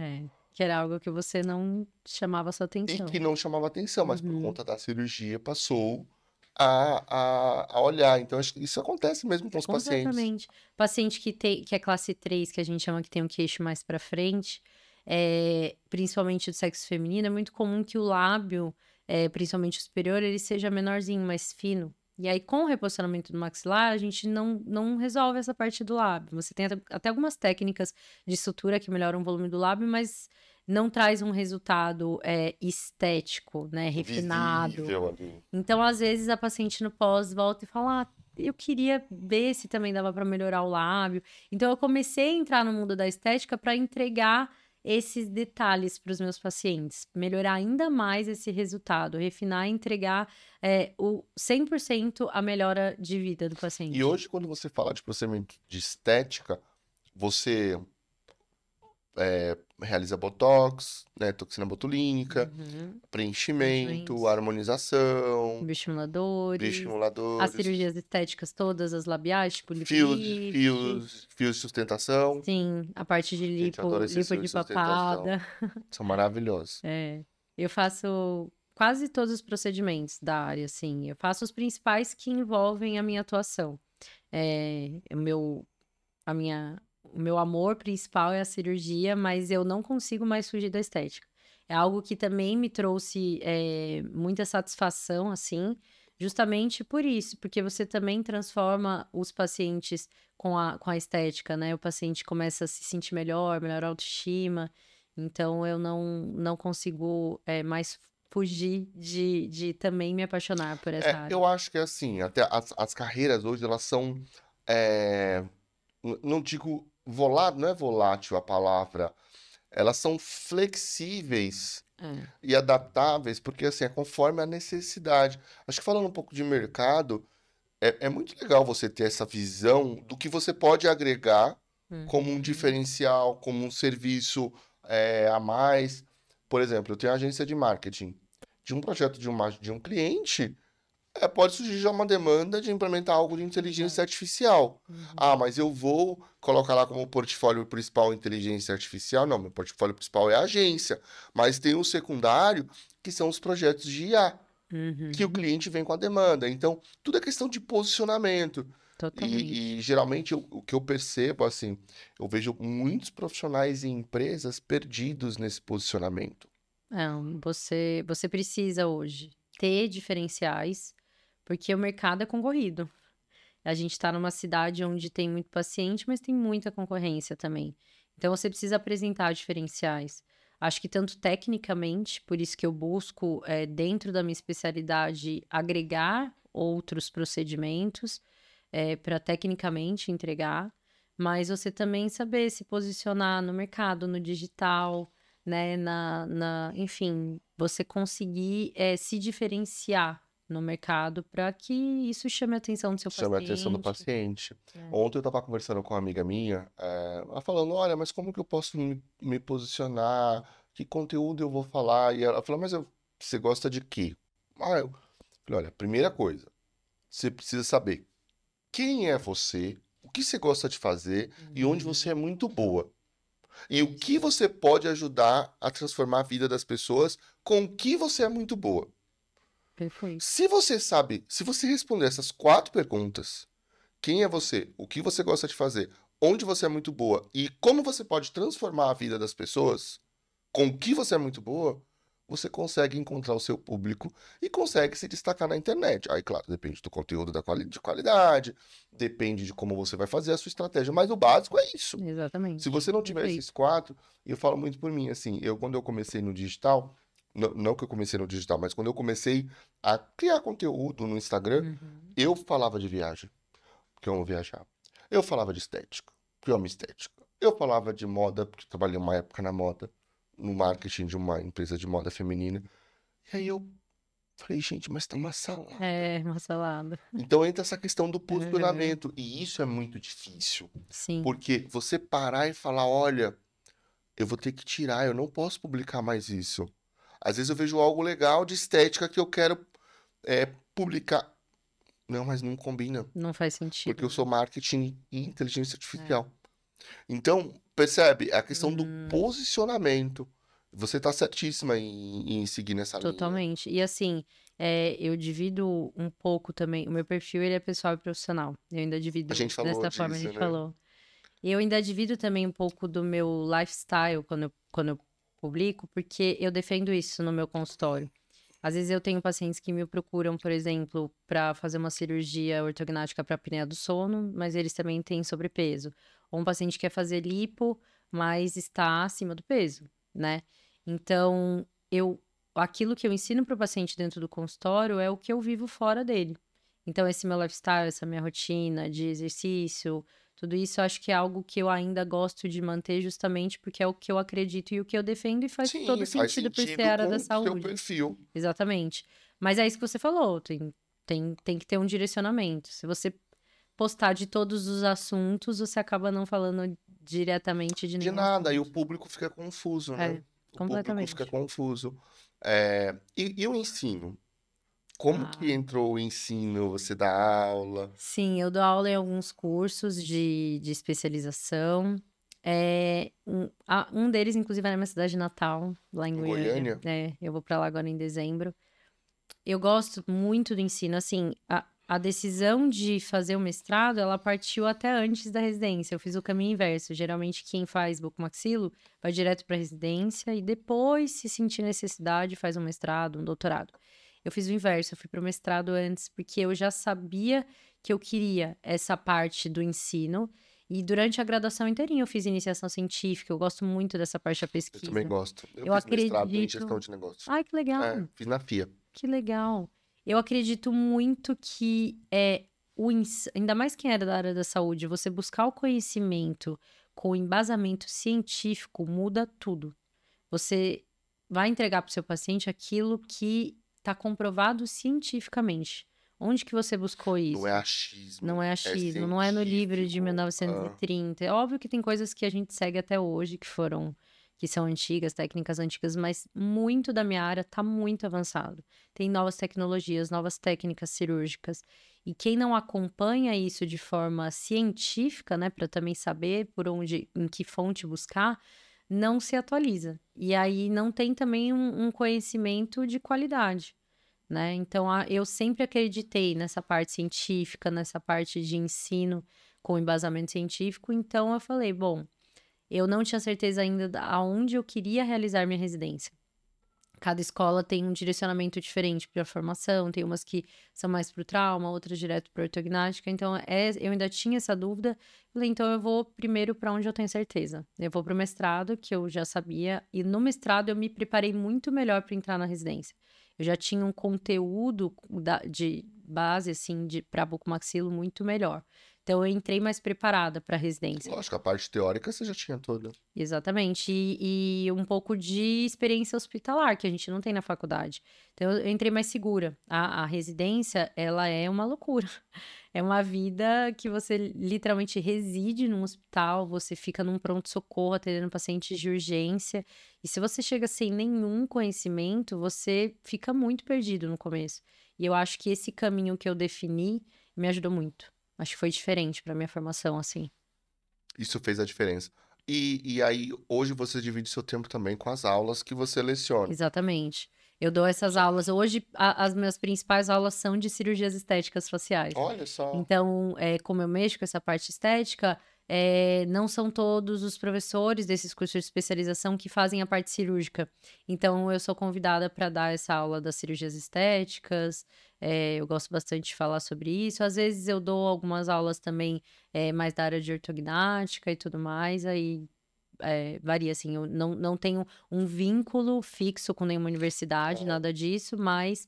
Que era algo que você não chamava sua E que atenção. não chamava atenção, mas por Uhum. conta da cirurgia passou a olhar. Então, acho que isso acontece mesmo com os pacientes. Completamente. Paciente que é classe 3, que a gente chama que tem um queixo mais pra frente, principalmente do sexo feminino, é muito comum que o lábio, principalmente o superior, ele seja menorzinho, mais fino. E aí, com o reposicionamento do maxilar, a gente não resolve essa parte do lábio. Você tem até algumas técnicas de sutura que melhoram o volume do lábio, mas não traz um resultado estético, né, refinado. Visível ali. Então, às vezes, a paciente no pós volta e fala: Ah, eu queria ver se também dava para melhorar o lábio. Então, eu comecei a entrar no mundo da estética para entregar esses detalhes para os meus pacientes, melhorar ainda mais esse resultado, refinar e entregar o 100% a melhora de vida do E paciente. hoje, quando você fala de procedimento de estética, você realiza botox, né, toxina botulínica, Uhum. preenchimento, Preenchimentos, harmonização, bioestimuladores, as bioestimuladores, cirurgias estéticas todas, as labiais, tipo fios, lipolift, fios de sustentação. sim, a parte de Gente, eu adoro esses lipo fios de de sustentação. papada. São maravilhosos. Eu faço quase todos os procedimentos da área, assim. Eu faço os principais que envolvem a minha atuação. O meu amor principal é a cirurgia, mas eu não consigo mais fugir da estética. É algo que também me trouxe muita satisfação, assim, justamente por isso, porque você também transforma os pacientes com a estética, né? O paciente começa a se sentir melhor, melhor autoestima. Então, eu não consigo mais fugir de também me apaixonar por essa área. Eu acho que é assim, até as carreiras hoje, elas são, é, não digo volátil, não é volátil a palavra, elas são flexíveis É. e adaptáveis, porque assim, é conforme a necessidade. Acho que falando um pouco de mercado, é muito legal você ter essa visão do que você pode agregar como um Uhum. diferencial, como um serviço a mais. Por exemplo, eu tenho agência de marketing. De um projeto de um cliente, pode surgir já uma demanda de implementar algo de inteligência Exato. artificial. Ah, Uhum. mas eu vou colocar lá como portfólio principal inteligência artificial? Não, meu portfólio principal é a agência. Mas tem um secundário, que são os projetos de IA, que o Uhum. cliente vem com a demanda. Então, tudo é questão de posicionamento. Totalmente. E geralmente o que eu percebo, assim, eu vejo muitos profissionais e empresas perdidos nesse posicionamento. Não, você precisa hoje ter diferenciais, porque o mercado é concorrido. A gente está numa cidade onde tem muito paciente, mas tem muita concorrência também. Então você precisa apresentar diferenciais. Acho que tanto tecnicamente, por isso que eu busco, dentro da minha especialidade, agregar outros procedimentos, para tecnicamente entregar, mas você também saber se posicionar no mercado, no digital, né, enfim, você conseguir se diferenciar no mercado para que isso chame a atenção do seu Chama a atenção do paciente. paciente. É. Ontem eu estava conversando com uma amiga minha, ela falando, olha, mas como que eu posso me posicionar? Que conteúdo eu vou falar? E ela falou, você gosta de quê? Eu falei, olha, primeira coisa, você precisa saber quem é você, o que você gosta de fazer e onde você Uhum. é muito boa. E o Isso. que você pode ajudar a transformar a vida das pessoas com o que você é muito boa. Perfeito. Se você responder essas 4 perguntas, quem é você? O que você gosta de fazer? Onde você é muito boa? E como você pode transformar a vida das pessoas? Com o que você é muito boa? Você consegue encontrar o seu público e consegue se destacar na internet. Aí, claro, depende do conteúdo de qualidade, depende de como você vai fazer a sua estratégia, mas o básico é isso. Se Exatamente. você não tiver esses Perfeito. 4, e eu falo muito por mim, assim, quando eu comecei no digital, não que eu comecei no digital, mas quando eu comecei a criar conteúdo no Instagram, Uhum. eu falava de viagem, porque eu amo viajar. Eu falava de estética, porque eu amo estética. Eu falava de moda, porque eu trabalhei uma época na moda, no marketing de uma empresa de moda feminina. E aí eu falei, gente, mas tá uma salada. É, uma salada. Então entra essa questão do Uhum. posicionamento, e isso é muito difícil, Sim. porque você parar e falar, olha, eu vou ter que tirar, eu não posso publicar mais isso. Às vezes eu vejo algo legal de estética que eu quero publicar. Não, mas não combina, Não faz porque sentido, eu sou né? marketing e inteligência É. artificial. Então, percebe? É a questão do Hum, posicionamento. Você tá certíssima em seguir nessa linha. totalmente. E assim, eu divido um pouco também. O meu perfil, ele é pessoal e profissional. Eu ainda A divido gente falou dessa forma, a disso, gente né? falou. E eu ainda divido também um pouco do meu lifestyle quando eu publico, porque eu defendo isso no meu consultório. Às vezes eu tenho pacientes que me procuram, por exemplo, para fazer uma cirurgia ortognática para apneia do sono, mas eles também têm sobrepeso. Ou um paciente quer fazer lipo, mas está acima do peso, né? Então, aquilo que eu ensino para o paciente dentro do consultório é o que eu vivo fora dele. Então, esse meu lifestyle, essa minha rotina de exercício, tudo isso eu acho que é algo que eu ainda gosto de manter justamente porque é o que eu acredito e o que eu defendo e faz todo Sim, faz sentido por ser a sentido área da com o seu saúde. perfil. Exatamente. Mas é isso que você falou, tem que ter um direcionamento. Se você postar de todos os assuntos, você acaba não falando diretamente de De nenhum nada, e o assunto. público fica confuso, né? É, O público fica completamente. confuso. E o ensino? Como que Ah, entrou o ensino? Você dá aula? sim, eu dou aula em alguns cursos de especialização. Um deles, inclusive, é na minha cidade natal, lá em Em Goiânia. Goiânia? Eu vou para lá agora em dezembro. Eu gosto muito do ensino, assim, a decisão de fazer o mestrado, ela partiu até antes da residência. Eu fiz o caminho inverso. Geralmente, quem faz bucomaxilo vai direto para a residência e depois, se sentir necessidade, faz um mestrado, um doutorado. Eu fiz o inverso, eu fui para o mestrado antes, porque eu já sabia que eu queria essa parte do ensino E durante a graduação inteirinha eu fiz iniciação científica, eu gosto muito dessa parte da Eu também pesquisa. gosto. Eu Eu fiz mestrado em gestão acredito. de negócios. Ai, que legal, Fiz na FIA. que legal. Eu acredito muito que ainda mais quem era da área da saúde, você buscar o conhecimento com embasamento científico muda tudo. Você vai entregar para o seu paciente aquilo que está comprovado cientificamente. Onde que você buscou Não isso? é achismo, Não é é achismo, não é no livro de científico. 1930. É óbvio que tem coisas que a gente segue até hoje que são antigas, técnicas antigas, mas muito da minha área está muito avançado. Tem novas tecnologias, novas técnicas cirúrgicas. E quem não acompanha isso de forma científica, né, para também saber em que fonte buscar, não se atualiza. E aí não tem também um conhecimento de qualidade, né? Então, eu sempre acreditei nessa parte científica, nessa parte de ensino com embasamento científico. Então, eu falei, bom, eu não tinha certeza ainda aonde eu queria realizar minha residência. Cada escola tem um direcionamento diferente para a formação, tem umas que são mais para o trauma, outras direto para ortognática. Então, eu ainda tinha essa dúvida. Falei, então eu vou primeiro para onde eu tenho certeza. Eu vou para o mestrado, que eu já sabia, e no mestrado eu me preparei muito melhor para entrar na residência. Eu já tinha um conteúdo de base, assim, para bucomaxilo muito melhor. Então, eu entrei mais preparada para a residência. Lógico, a parte teórica você já tinha toda. Exatamente. E um pouco de experiência hospitalar, que a gente não tem na faculdade. Então, eu entrei mais segura. A residência, ela é uma loucura. É uma vida que você literalmente reside num hospital, você fica num pronto-socorro atendendo pacientes de urgência. E se você chega sem nenhum conhecimento, você fica muito perdido no começo. E eu acho que esse caminho que eu defini me ajudou muito. Acho que foi diferente para minha formação, assim. Isso fez a diferença. E aí, hoje você divide seu tempo também com as aulas que você leciona. Exatamente. Eu dou essas aulas. Hoje, as minhas principais aulas são de cirurgias estéticas faciais. Olha só. Então, como eu mexo com essa parte estética, não são todos os professores desses cursos de especialização que fazem a parte cirúrgica. Então, eu sou convidada para dar essa aula das cirurgias estéticas. Eu gosto bastante de falar sobre isso. Às vezes, eu dou algumas aulas também mais da área de ortognática e tudo mais. Aí varia, assim. Eu não tenho um vínculo fixo com nenhuma universidade, nada disso, mas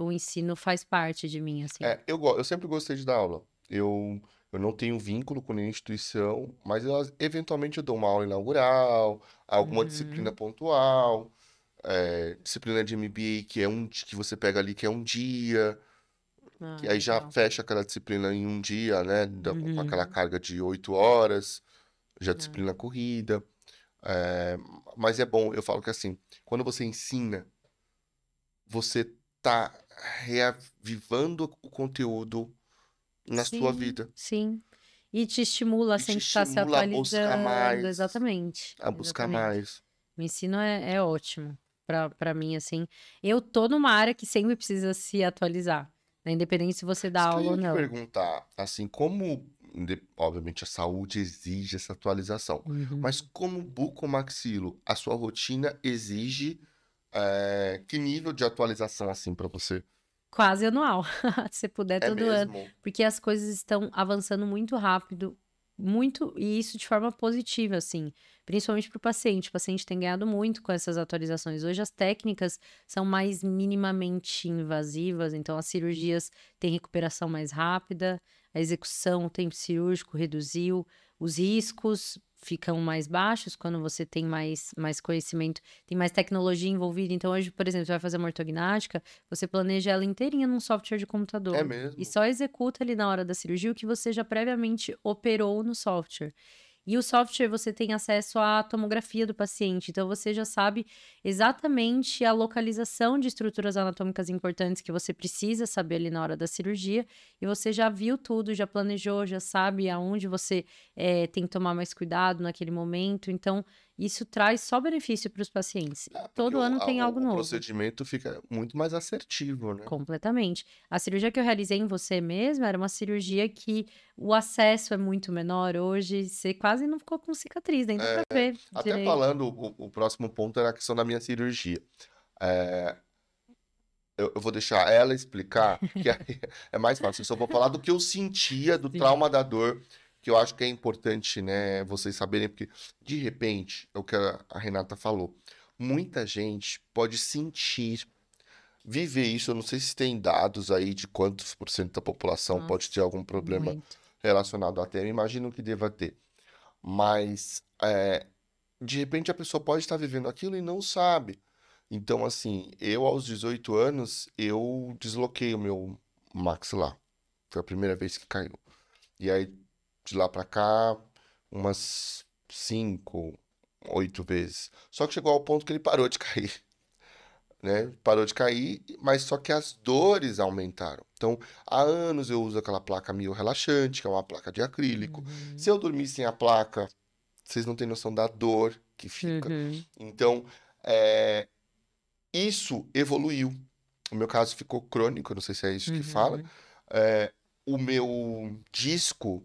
o ensino faz parte de mim, assim. Eu sempre gostei de dar aula. Eu não tenho vínculo com nenhuma instituição, mas eventualmente eu dou uma aula inaugural, alguma disciplina pontual, disciplina de MBA, que você pega ali, que é um dia, que aí já Legal. fecha aquela disciplina em um dia, né? Com aquela carga de 8 horas, já disciplina corrida. Mas é bom, eu falo que assim, quando você ensina, você tá reavivando o conteúdo na sua vida. Sim. E te estimula a E te sempre estar se estimula a buscar atualizando. mais, Exatamente. a buscar Exatamente. mais. O ensino é ótimo para mim, assim. Eu tô numa área que sempre precisa se atualizar, né? Independente se você dá Isso que eu aula ou ia te não. perguntar, assim, obviamente a saúde exige essa atualização, mas como bucomaxilo, a sua rotina exige que nível de atualização, assim, pra você? Quase anual. Se puder, É todo ano. mesmo? Porque as coisas estão avançando muito rápido, e isso de forma positiva, assim, principalmente para o paciente. O paciente tem ganhado muito com essas atualizações. Hoje as técnicas são mais minimamente invasivas, então as cirurgias têm recuperação mais rápida, a execução, o tempo cirúrgico reduziu, os riscos ficam mais baixos quando você tem mais conhecimento, tem mais tecnologia envolvida. Então, hoje, por exemplo, você vai fazer uma ortognática, você planeja ela inteirinha num software de É computador. E mesmo? só executa ali na hora da cirurgia o que você já previamente operou no software. E o software você tem acesso à tomografia do paciente, então você já sabe exatamente a localização de estruturas anatômicas importantes que você precisa saber ali na hora da cirurgia, e você já viu tudo, já planejou, já sabe aonde você tem que tomar mais cuidado naquele momento. Então, isso traz só benefício para os pacientes. Porque Todo ano tem algo o novo. procedimento fica muito mais assertivo, né? Completamente. A cirurgia que eu realizei em você mesma era uma cirurgia que o acesso é muito menor. Hoje, você quase não ficou com cicatriz, nem dá pra ver Até direito. falando, o próximo ponto era a questão da minha cirurgia. É, eu vou deixar ela explicar, que aí é mais fácil. Eu só vou falar do que eu sentia, do Sim. trauma da dor que eu acho que é importante, né, vocês saberem, porque de repente, é o que a Renata falou, muita gente pode sentir, viver isso. Eu não sei se tem dados aí de quantos por cento da população pode ter Nossa, algum problema muito. relacionado à tema. Imagino que deva ter. Mas, de repente, a pessoa pode estar vivendo aquilo e não sabe. Então, assim, eu aos 18 anos, eu desloquei o meu maxilar. Foi a primeira vez que caiu. E aí, de lá pra cá, umas 5, 8 vezes. Só que chegou ao ponto que ele parou de cair, né? Parou de cair, mas só que as dores aumentaram. Então, há anos eu uso aquela placa mio-relaxante, que é uma placa de acrílico. Se Uhum. eu dormir sem a placa, vocês não têm noção da dor que fica. Uhum. Então, é, isso evoluiu. O meu caso ficou crônico, eu não sei se é isso que fala. Uhum. É, o meu disco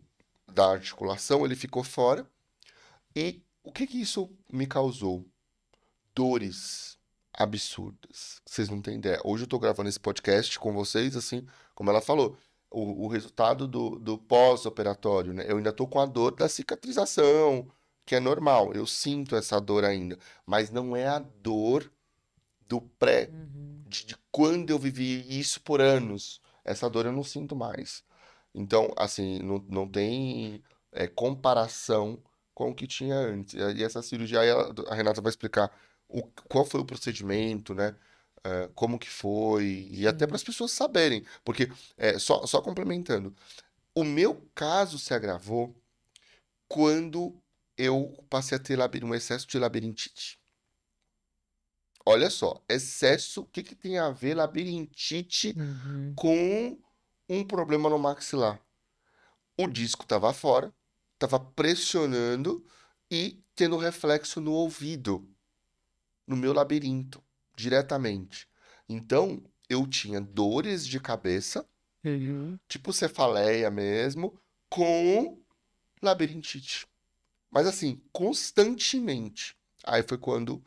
da articulação, ele ficou fora. E o que que isso me causou? Dores absurdas. Vocês não têm ideia. Hoje eu tô gravando esse podcast com vocês, assim, como ela falou, o resultado do pós-operatório, né? Eu ainda tô com a dor da cicatrização, que é normal. Eu sinto essa dor ainda, mas não é a dor do pré, Uhum. de quando eu vivi isso por anos. Essa dor eu não sinto mais. Então, assim, não tem comparação com o que tinha antes. E essa cirurgia, aí a Renata vai explicar qual foi o procedimento, né? Como que foi, e até para Sim. as pessoas saberem. Porque, só complementando, o meu caso se agravou quando eu passei a ter um excesso de labirintite. Olha só, excesso, o que que tem a ver labirintite Uhum. com um problema no maxilar? O disco estava fora, estava pressionando e tendo reflexo no ouvido, no meu labirinto, diretamente. Então, eu tinha dores de cabeça, Uhum. tipo cefaleia mesmo, com labirintite. Mas assim, constantemente. Aí foi quando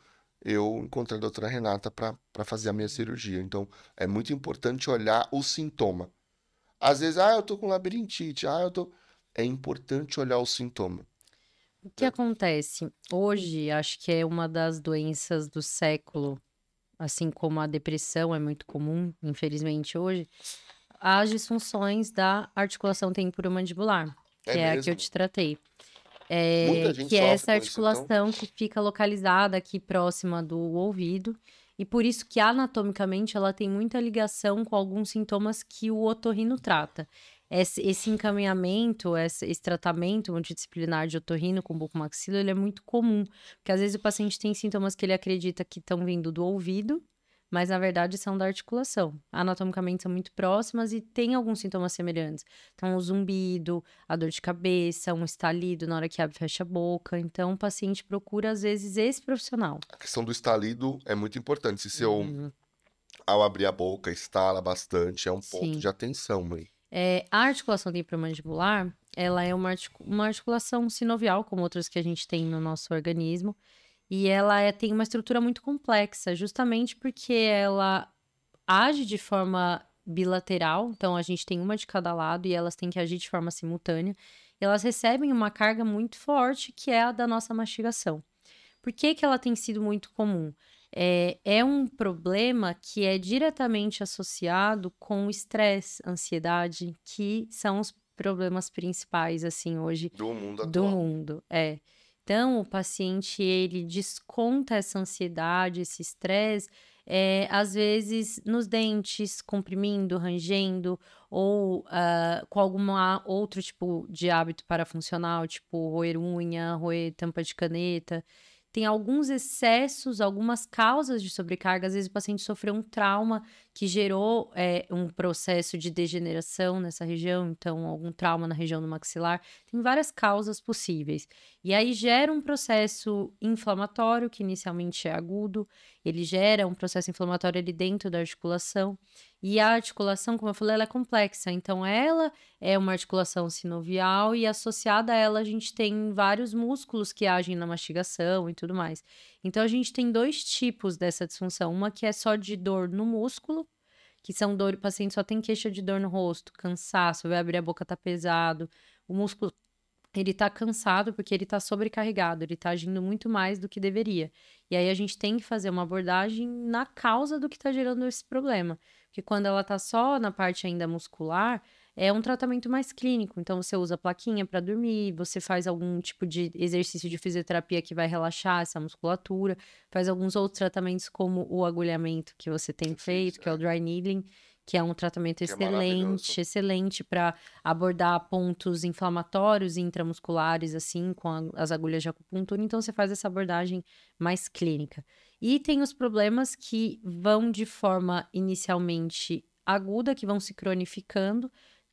eu encontrei a doutora Renata para fazer a minha cirurgia. Então, é muito importante olhar o sintoma. Às vezes, eu tô com labirintite, eu tô. É importante olhar o sintoma. O que Né? acontece? Hoje, acho que é uma das doenças do século, assim como a depressão é muito comum, infelizmente hoje, as disfunções da articulação temporomandibular, É que é a que eu mesmo. te tratei. Muita gente Que é sofre essa com isso, então. articulação que fica localizada aqui próxima do ouvido, e por isso que anatomicamente ela tem muita ligação com alguns sintomas que o otorrino trata. Esse encaminhamento, esse tratamento multidisciplinar de otorrino com bucomaxilo, ele é muito comum, porque às vezes o paciente tem sintomas que ele acredita que estão vindo do ouvido, mas na verdade são da articulação. Anatomicamente são muito próximas e tem alguns sintomas semelhantes. Então, o zumbido, a dor de cabeça, um estalido na hora que abre e fecha a boca. Então, o paciente procura, às vezes, esse profissional. A questão do estalido é muito importante. Se eu, Uhum. ao abrir a boca, estala bastante, é um ponto Sim. de atenção aí. A articulação temporomandibular, ela é uma articulação sinovial, como outras que a gente tem no nosso organismo, e ela tem uma estrutura muito complexa, justamente porque ela age de forma bilateral, então a gente tem uma de cada lado e elas têm que agir de forma simultânea. E elas recebem uma carga muito forte, que é a da nossa mastigação. Por que que ela tem sido muito comum? É um problema que é diretamente associado com o estresse, ansiedade, que são os problemas principais, assim, hoje Do mundo do atual. mundo. Então, o paciente, ele desconta essa ansiedade, esse estresse, às vezes nos dentes, comprimindo, rangendo, ou com algum outro tipo de hábito parafuncional, tipo roer unha, roer tampa de caneta. Tem alguns excessos, algumas causas de sobrecarga. Às vezes o paciente sofreu um trauma que gerou um processo de degeneração nessa região, então algum trauma na região do maxilar. Tem várias causas possíveis. E aí gera um processo inflamatório, que inicialmente é agudo, ele gera um processo inflamatório ali dentro da articulação. E a articulação, como eu falei, ela é complexa. Então, ela é uma articulação sinovial e associada a ela a gente tem vários músculos que agem na mastigação e tudo mais. Então, a gente tem dois tipos dessa disfunção. Uma que é só de dor no músculo, que são dor, o paciente só tem queixa de dor no rosto, cansaço, vai abrir a boca, tá pesado, o músculo ele tá cansado porque ele tá sobrecarregado, ele tá agindo muito mais do que deveria. E aí a gente tem que fazer uma abordagem na causa do que tá gerando esse problema. Porque quando ela tá só na parte ainda muscular, é um tratamento mais clínico. Então você usa plaquinha para dormir, você faz algum tipo de exercício de fisioterapia que vai relaxar essa musculatura, faz alguns outros tratamentos como o agulhamento que você tem feito, que é o dry needling, que é um tratamento Que é maravilhoso. excelente para abordar pontos inflamatórios e intramusculares, assim, com as agulhas de acupuntura. Então, você faz essa abordagem mais clínica. E tem os problemas que vão de forma inicialmente aguda, que vão se cronificando,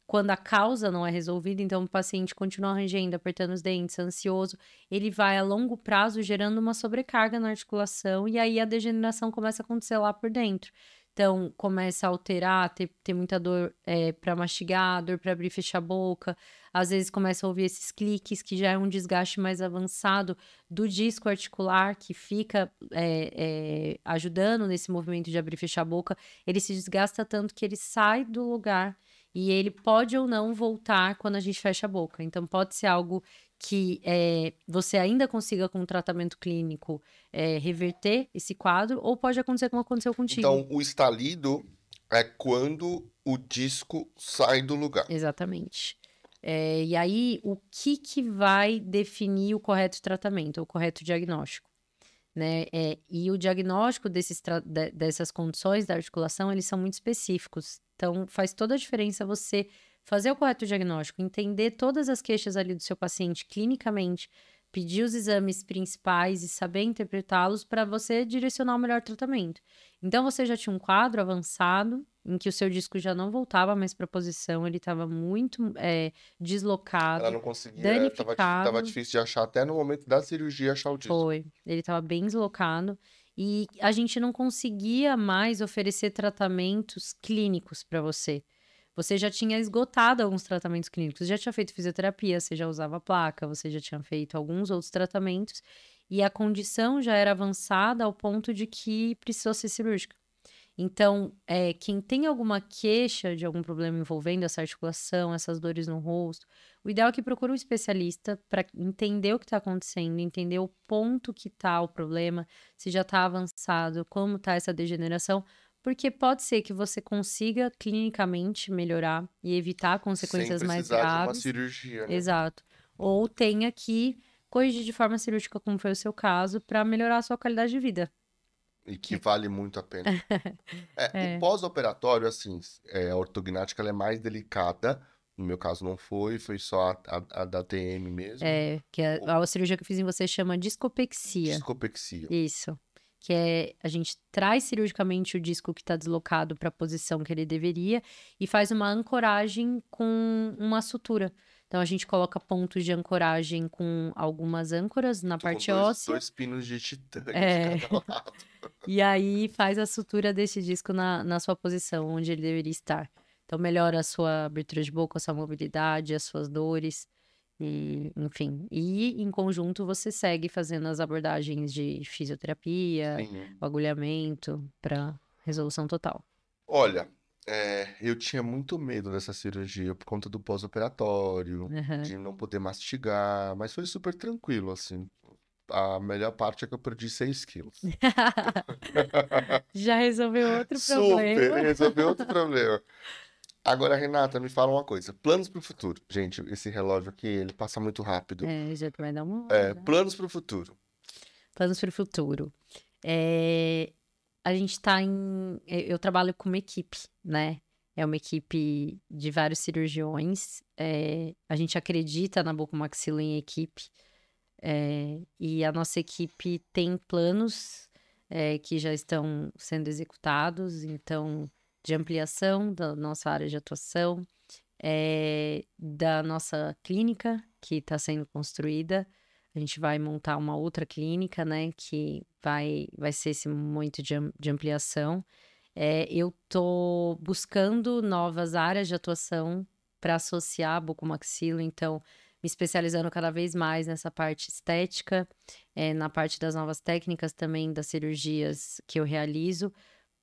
quando a causa não é resolvida. Então, o paciente continua rangendo, apertando os dentes, ansioso, ele vai a longo prazo gerando uma sobrecarga na articulação e aí a degeneração começa a acontecer lá por dentro. Então, começa a alterar, ter muita dor para mastigar, dor para abrir e fechar a boca. Às vezes, começa a ouvir esses cliques, que já é um desgaste mais avançado do disco articular, que fica ajudando nesse movimento de abrir e fechar a boca. Ele se desgasta tanto que ele sai do lugar e ele pode ou não voltar quando a gente fecha a boca. Então, pode ser algo que você ainda consiga, com um tratamento clínico, reverter esse quadro, ou pode acontecer como aconteceu contigo. Então, o estalido é quando o disco sai do lugar. Exatamente. E aí, o que vai definir o correto tratamento, o correto diagnóstico? Né? E o diagnóstico dessas condições da articulação, eles são muito específicos. Então, faz toda a diferença você fazer o correto diagnóstico, entender todas as queixas ali do seu paciente clinicamente, pedir os exames principais e saber interpretá-los para você direcionar o melhor tratamento. Então, você já tinha um quadro avançado, em que o seu disco já não voltava mais para a posição, ele estava muito Ela deslocado, não conseguia, tava danificado. difícil de achar até no momento da cirurgia achar o disco. Foi, ele estava bem deslocado e a gente não conseguia mais oferecer tratamentos clínicos para você. Você já tinha esgotado alguns tratamentos clínicos, você já tinha feito fisioterapia, você já usava placa, você já tinha feito alguns outros tratamentos e a condição já era avançada ao ponto de que precisou ser cirúrgica. Então, quem tem alguma queixa de algum problema envolvendo essa articulação, essas dores no rosto, o ideal é que procure um especialista para entender o que está acontecendo, entender o ponto que está o problema, se já está avançado, como está essa degeneração, porque pode ser que você consiga clinicamente melhorar e evitar Sem consequências mais precisar de uma graves. cirurgia, né? Exato. Ou tenha que corrigir de forma cirúrgica, como foi o seu caso, para melhorar a sua qualidade de vida. E que vale muito a pena. O É. pós-operatório, assim, a ortognática ela é mais delicada. No meu caso não foi só a da TM mesmo. Que a cirurgia que eu fiz em você chama discopexia. Discopexia. Isso. Que a gente traz cirurgicamente o disco que está deslocado para a posição que ele deveria e faz uma ancoragem com uma sutura. Então, a gente coloca pontos de ancoragem com algumas âncoras na parte Com óssea. dois pinos de titânio É. de cada lado. E aí faz a sutura desse disco na sua posição, onde ele deveria estar. Então, melhora a sua abertura de boca, a sua mobilidade, as suas dores, enfim. E, em conjunto, você segue fazendo as abordagens de fisioterapia, Sim. o agulhamento, para resolução total. Olha, eu tinha muito medo dessa cirurgia por conta do pós-operatório, Aham. de não poder mastigar, mas foi super tranquilo, assim. A melhor parte é que eu perdi 6 quilos. Já resolveu outro Super, problema. resolveu outro problema. Agora, Renata, me fala uma coisa. Planos para o futuro. Gente, esse relógio aqui, ele passa muito rápido. Já vai dar uma É, hora. planos para o futuro. Planos para o futuro. A gente tá eu trabalho com uma equipe, né? É uma equipe de vários cirurgiões. A gente acredita na bucomaxilo em equipe. E a nossa equipe tem planos que já estão sendo executados, então, de ampliação da nossa área de atuação, da nossa clínica que está sendo construída. A gente vai montar uma outra clínica, né, que vai ser esse momento de ampliação. Eu tô buscando novas áreas de atuação para associar a bucomaxilo, então, me especializando cada vez mais nessa parte estética, na parte das novas técnicas também das cirurgias que eu realizo,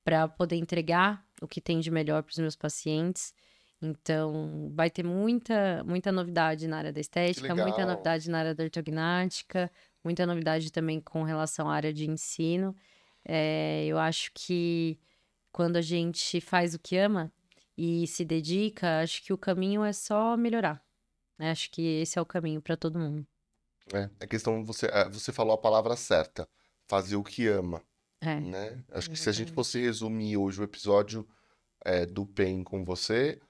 para poder entregar o que tem de melhor para os meus pacientes. Então, vai ter muita novidade na área da Que estética, muita legal. novidade na área da ortognática, muita novidade também com relação à área de ensino. Eu acho que quando a gente faz o que ama e se dedica, acho que o caminho é só melhorar, né? Acho que esse é o caminho para todo mundo. É questão, você falou a palavra certa, fazer o que ama, É, né? Acho que se a gente exatamente. fosse resumir hoje o episódio do PEN com você,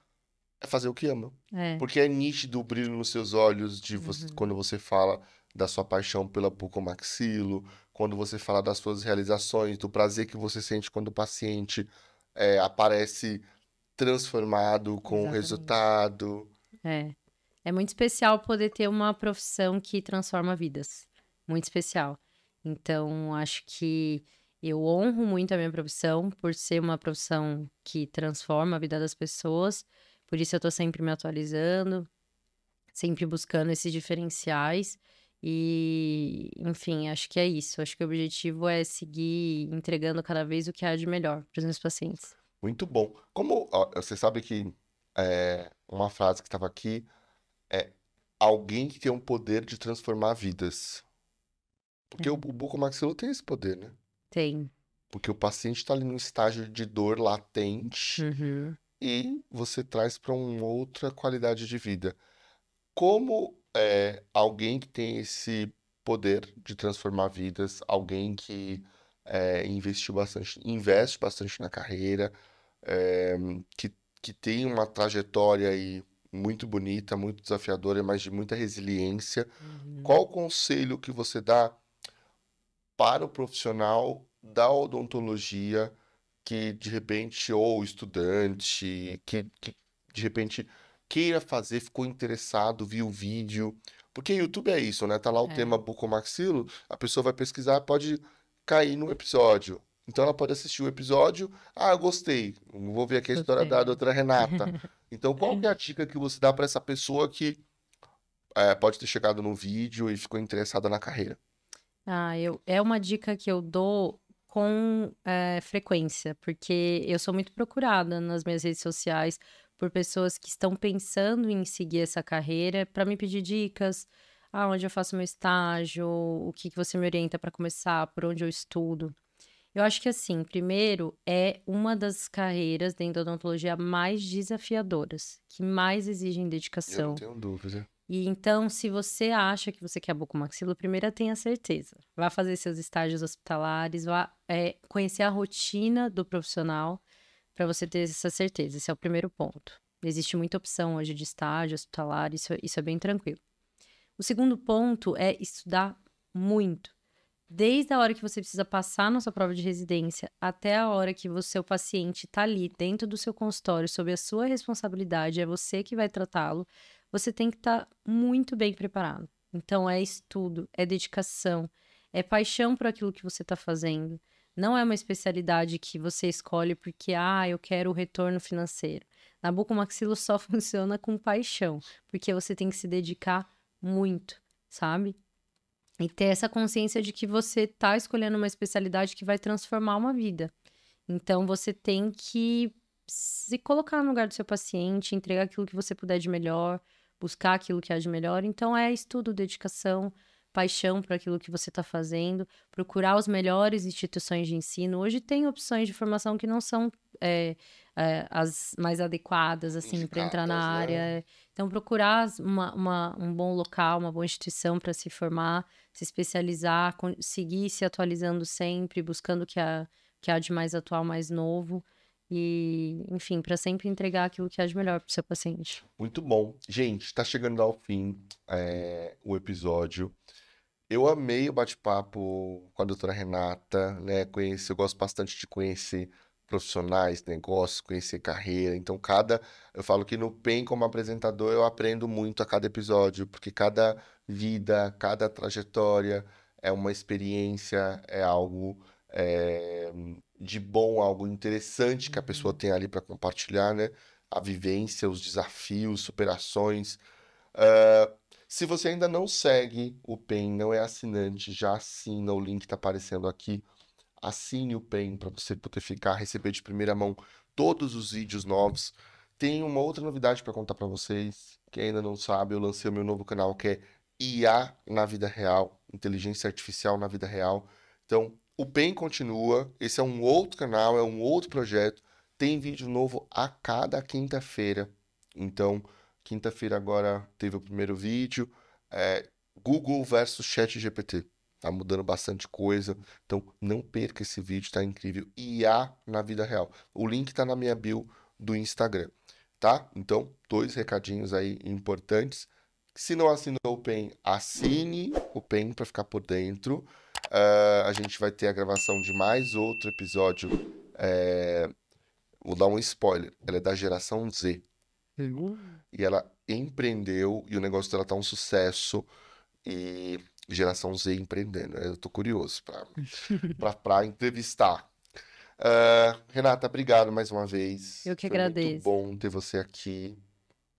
é fazer o que ama. É. Porque é nítido o brilho nos seus olhos Uhum. quando você fala da sua paixão pela bucomaxilo, quando você fala das suas realizações, do prazer que você sente quando o paciente aparece transformado com o Exatamente. resultado. É. É muito especial poder ter uma profissão que transforma vidas. Muito especial. Então, acho que eu honro muito a minha profissão por ser uma profissão que transforma a vida das pessoas. Por isso eu tô sempre me atualizando, sempre buscando esses diferenciais. E, enfim, acho que é isso. Acho que o objetivo é seguir entregando cada vez o que há de melhor para os meus pacientes. Muito bom. Como ó, você sabe que uma frase que estava aqui é alguém que tem um poder de transformar vidas. Porque o É, bucomaxilo tem esse poder, né? tem. Porque o paciente está ali num estágio de dor latente Uhum. e você traz para uma outra qualidade de vida. Como alguém que tem esse poder de transformar vidas, alguém que investe bastante na carreira, é, que, que tem uma trajetória aí muito bonita, muito desafiadora, mas de muita resiliência, Uhum. qual o conselho que você dá para o profissional da odontologia que de repente, ou estudante, que de repente queira fazer, ficou interessado, viu o vídeo. Porque YouTube é isso, né? Tá lá o tema É, bucomaxilo, a pessoa vai pesquisar, pode cair no episódio. Então ela pode assistir o episódio, eu gostei, vou ver aqui a história da gostei. doutora Renata. Então, qual que é a dica que você dá para essa pessoa que pode ter chegado no vídeo e ficou interessada na carreira? É uma dica que eu dou com frequência, porque eu sou muito procurada nas minhas redes sociais por pessoas que estão pensando em seguir essa carreira para me pedir dicas, onde eu faço meu estágio, o que que você me orienta para começar, por onde eu estudo. Eu acho que assim, primeiro é uma das carreiras dentro da odontologia mais desafiadoras, que mais exigem Eu não dedicação. tenho dúvida. E então, se você acha que você quer bucomaxilo, primeiro tenha certeza. Vá fazer seus estágios hospitalares, vá conhecer a rotina do profissional para você ter essa certeza. Esse é o primeiro ponto. Existe muita opção hoje de estágio hospitalar, isso é bem tranquilo. O segundo ponto é estudar muito. Desde a hora que você precisa passar na sua prova de residência até a hora que o seu paciente está ali dentro do seu consultório, sob a sua responsabilidade, é você que vai tratá-lo, você tem que estar muito bem preparado. Então, é estudo, é dedicação, é paixão por aquilo que você está fazendo. Não é uma especialidade que você escolhe porque, eu quero o retorno financeiro. Na bucomaxilo só funciona com paixão, porque você tem que se dedicar muito, sabe? E ter essa consciência de que você tá escolhendo uma especialidade que vai transformar uma vida. Então, você tem que se colocar no lugar do seu paciente, entregar aquilo que você puder de melhor, buscar aquilo que há de melhor. Então, é estudo, dedicação, paixão por aquilo que você está fazendo, procurar as melhores instituições de ensino. Hoje tem opções de formação que não são as mais adequadas, assim, para entrar na Indicadas, né? área. Então, procurar um bom local, uma boa instituição para se formar, se especializar, seguir se atualizando sempre, buscando que há de mais atual, mais novo. E, enfim, para sempre entregar aquilo que há de melhor para o seu paciente. Muito bom. Gente, está chegando ao fim o episódio. Eu amei o bate-papo com a doutora Renata, né? Eu gosto bastante de conhecer profissionais, negócios, conhecer carreira. Então, eu falo que no PEN, como apresentador, eu aprendo muito a cada episódio, porque cada vida, cada trajetória é uma experiência, é algo é, de bom, algo interessante que a pessoa Uhum. tem ali para compartilhar, né? A vivência, os desafios, superações. Ah, Se você ainda não segue o PEN, não é assinante, já assina, o link está aparecendo aqui. Assine o PEN para você poder receber de primeira mão todos os vídeos novos. tem uma outra novidade para contar para vocês, que ainda não sabe, eu lancei o meu novo canal que é IA na vida real, inteligência artificial na vida real. Então, o PEN continua, esse é um outro canal, é um outro projeto, tem vídeo novo a cada quinta-feira. Então, quinta-feira agora teve o primeiro vídeo, Google versus ChatGPT. Tá mudando bastante coisa, então não perca esse vídeo, tá incrível. IA na vida real. O link tá na minha bio do Instagram, tá? Então, dois recadinhos aí importantes. Se não assinou o PEN, assine o PEN para ficar por dentro. A gente vai ter a gravação de mais outro episódio. Vou dar um spoiler. Ela é da geração Z. E ela empreendeu e o negócio dela tá um sucesso. E geração Z empreendendo. Eu tô curioso para entrevistar. Renata, obrigado mais uma vez. Eu que Foi muito agradeço. bom ter você aqui.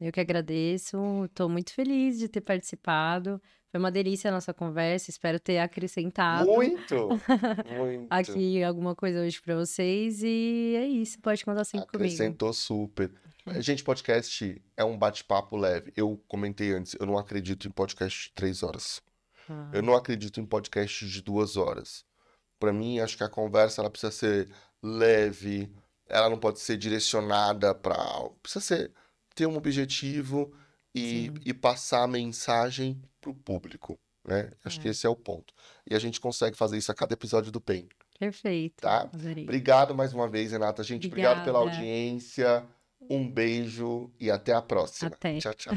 Eu que agradeço. Estou muito feliz de ter participado. Foi uma delícia a nossa conversa. Espero ter acrescentado Muito, muito. aqui alguma coisa hoje para vocês. E é isso. Pode contar sempre comigo. Acrescentou super. Gente, podcast é um bate-papo leve. Eu comentei antes, eu não acredito em podcast de 3 horas. Eu não acredito em podcast de 2 horas. Para mim, acho que a conversa ela precisa ser leve, ela não pode ser direcionada para. Precisa ter um objetivo Sim. e passar a mensagem para o público, né? Acho que esse é o ponto. E a gente consegue fazer isso a cada episódio do PEN, Perfeito. tá? Adorei. Obrigado mais uma vez, Renata. Gente, obrigado pela Obrigada. audiência. Um beijo e até a próxima. Até. Tchau, tchau.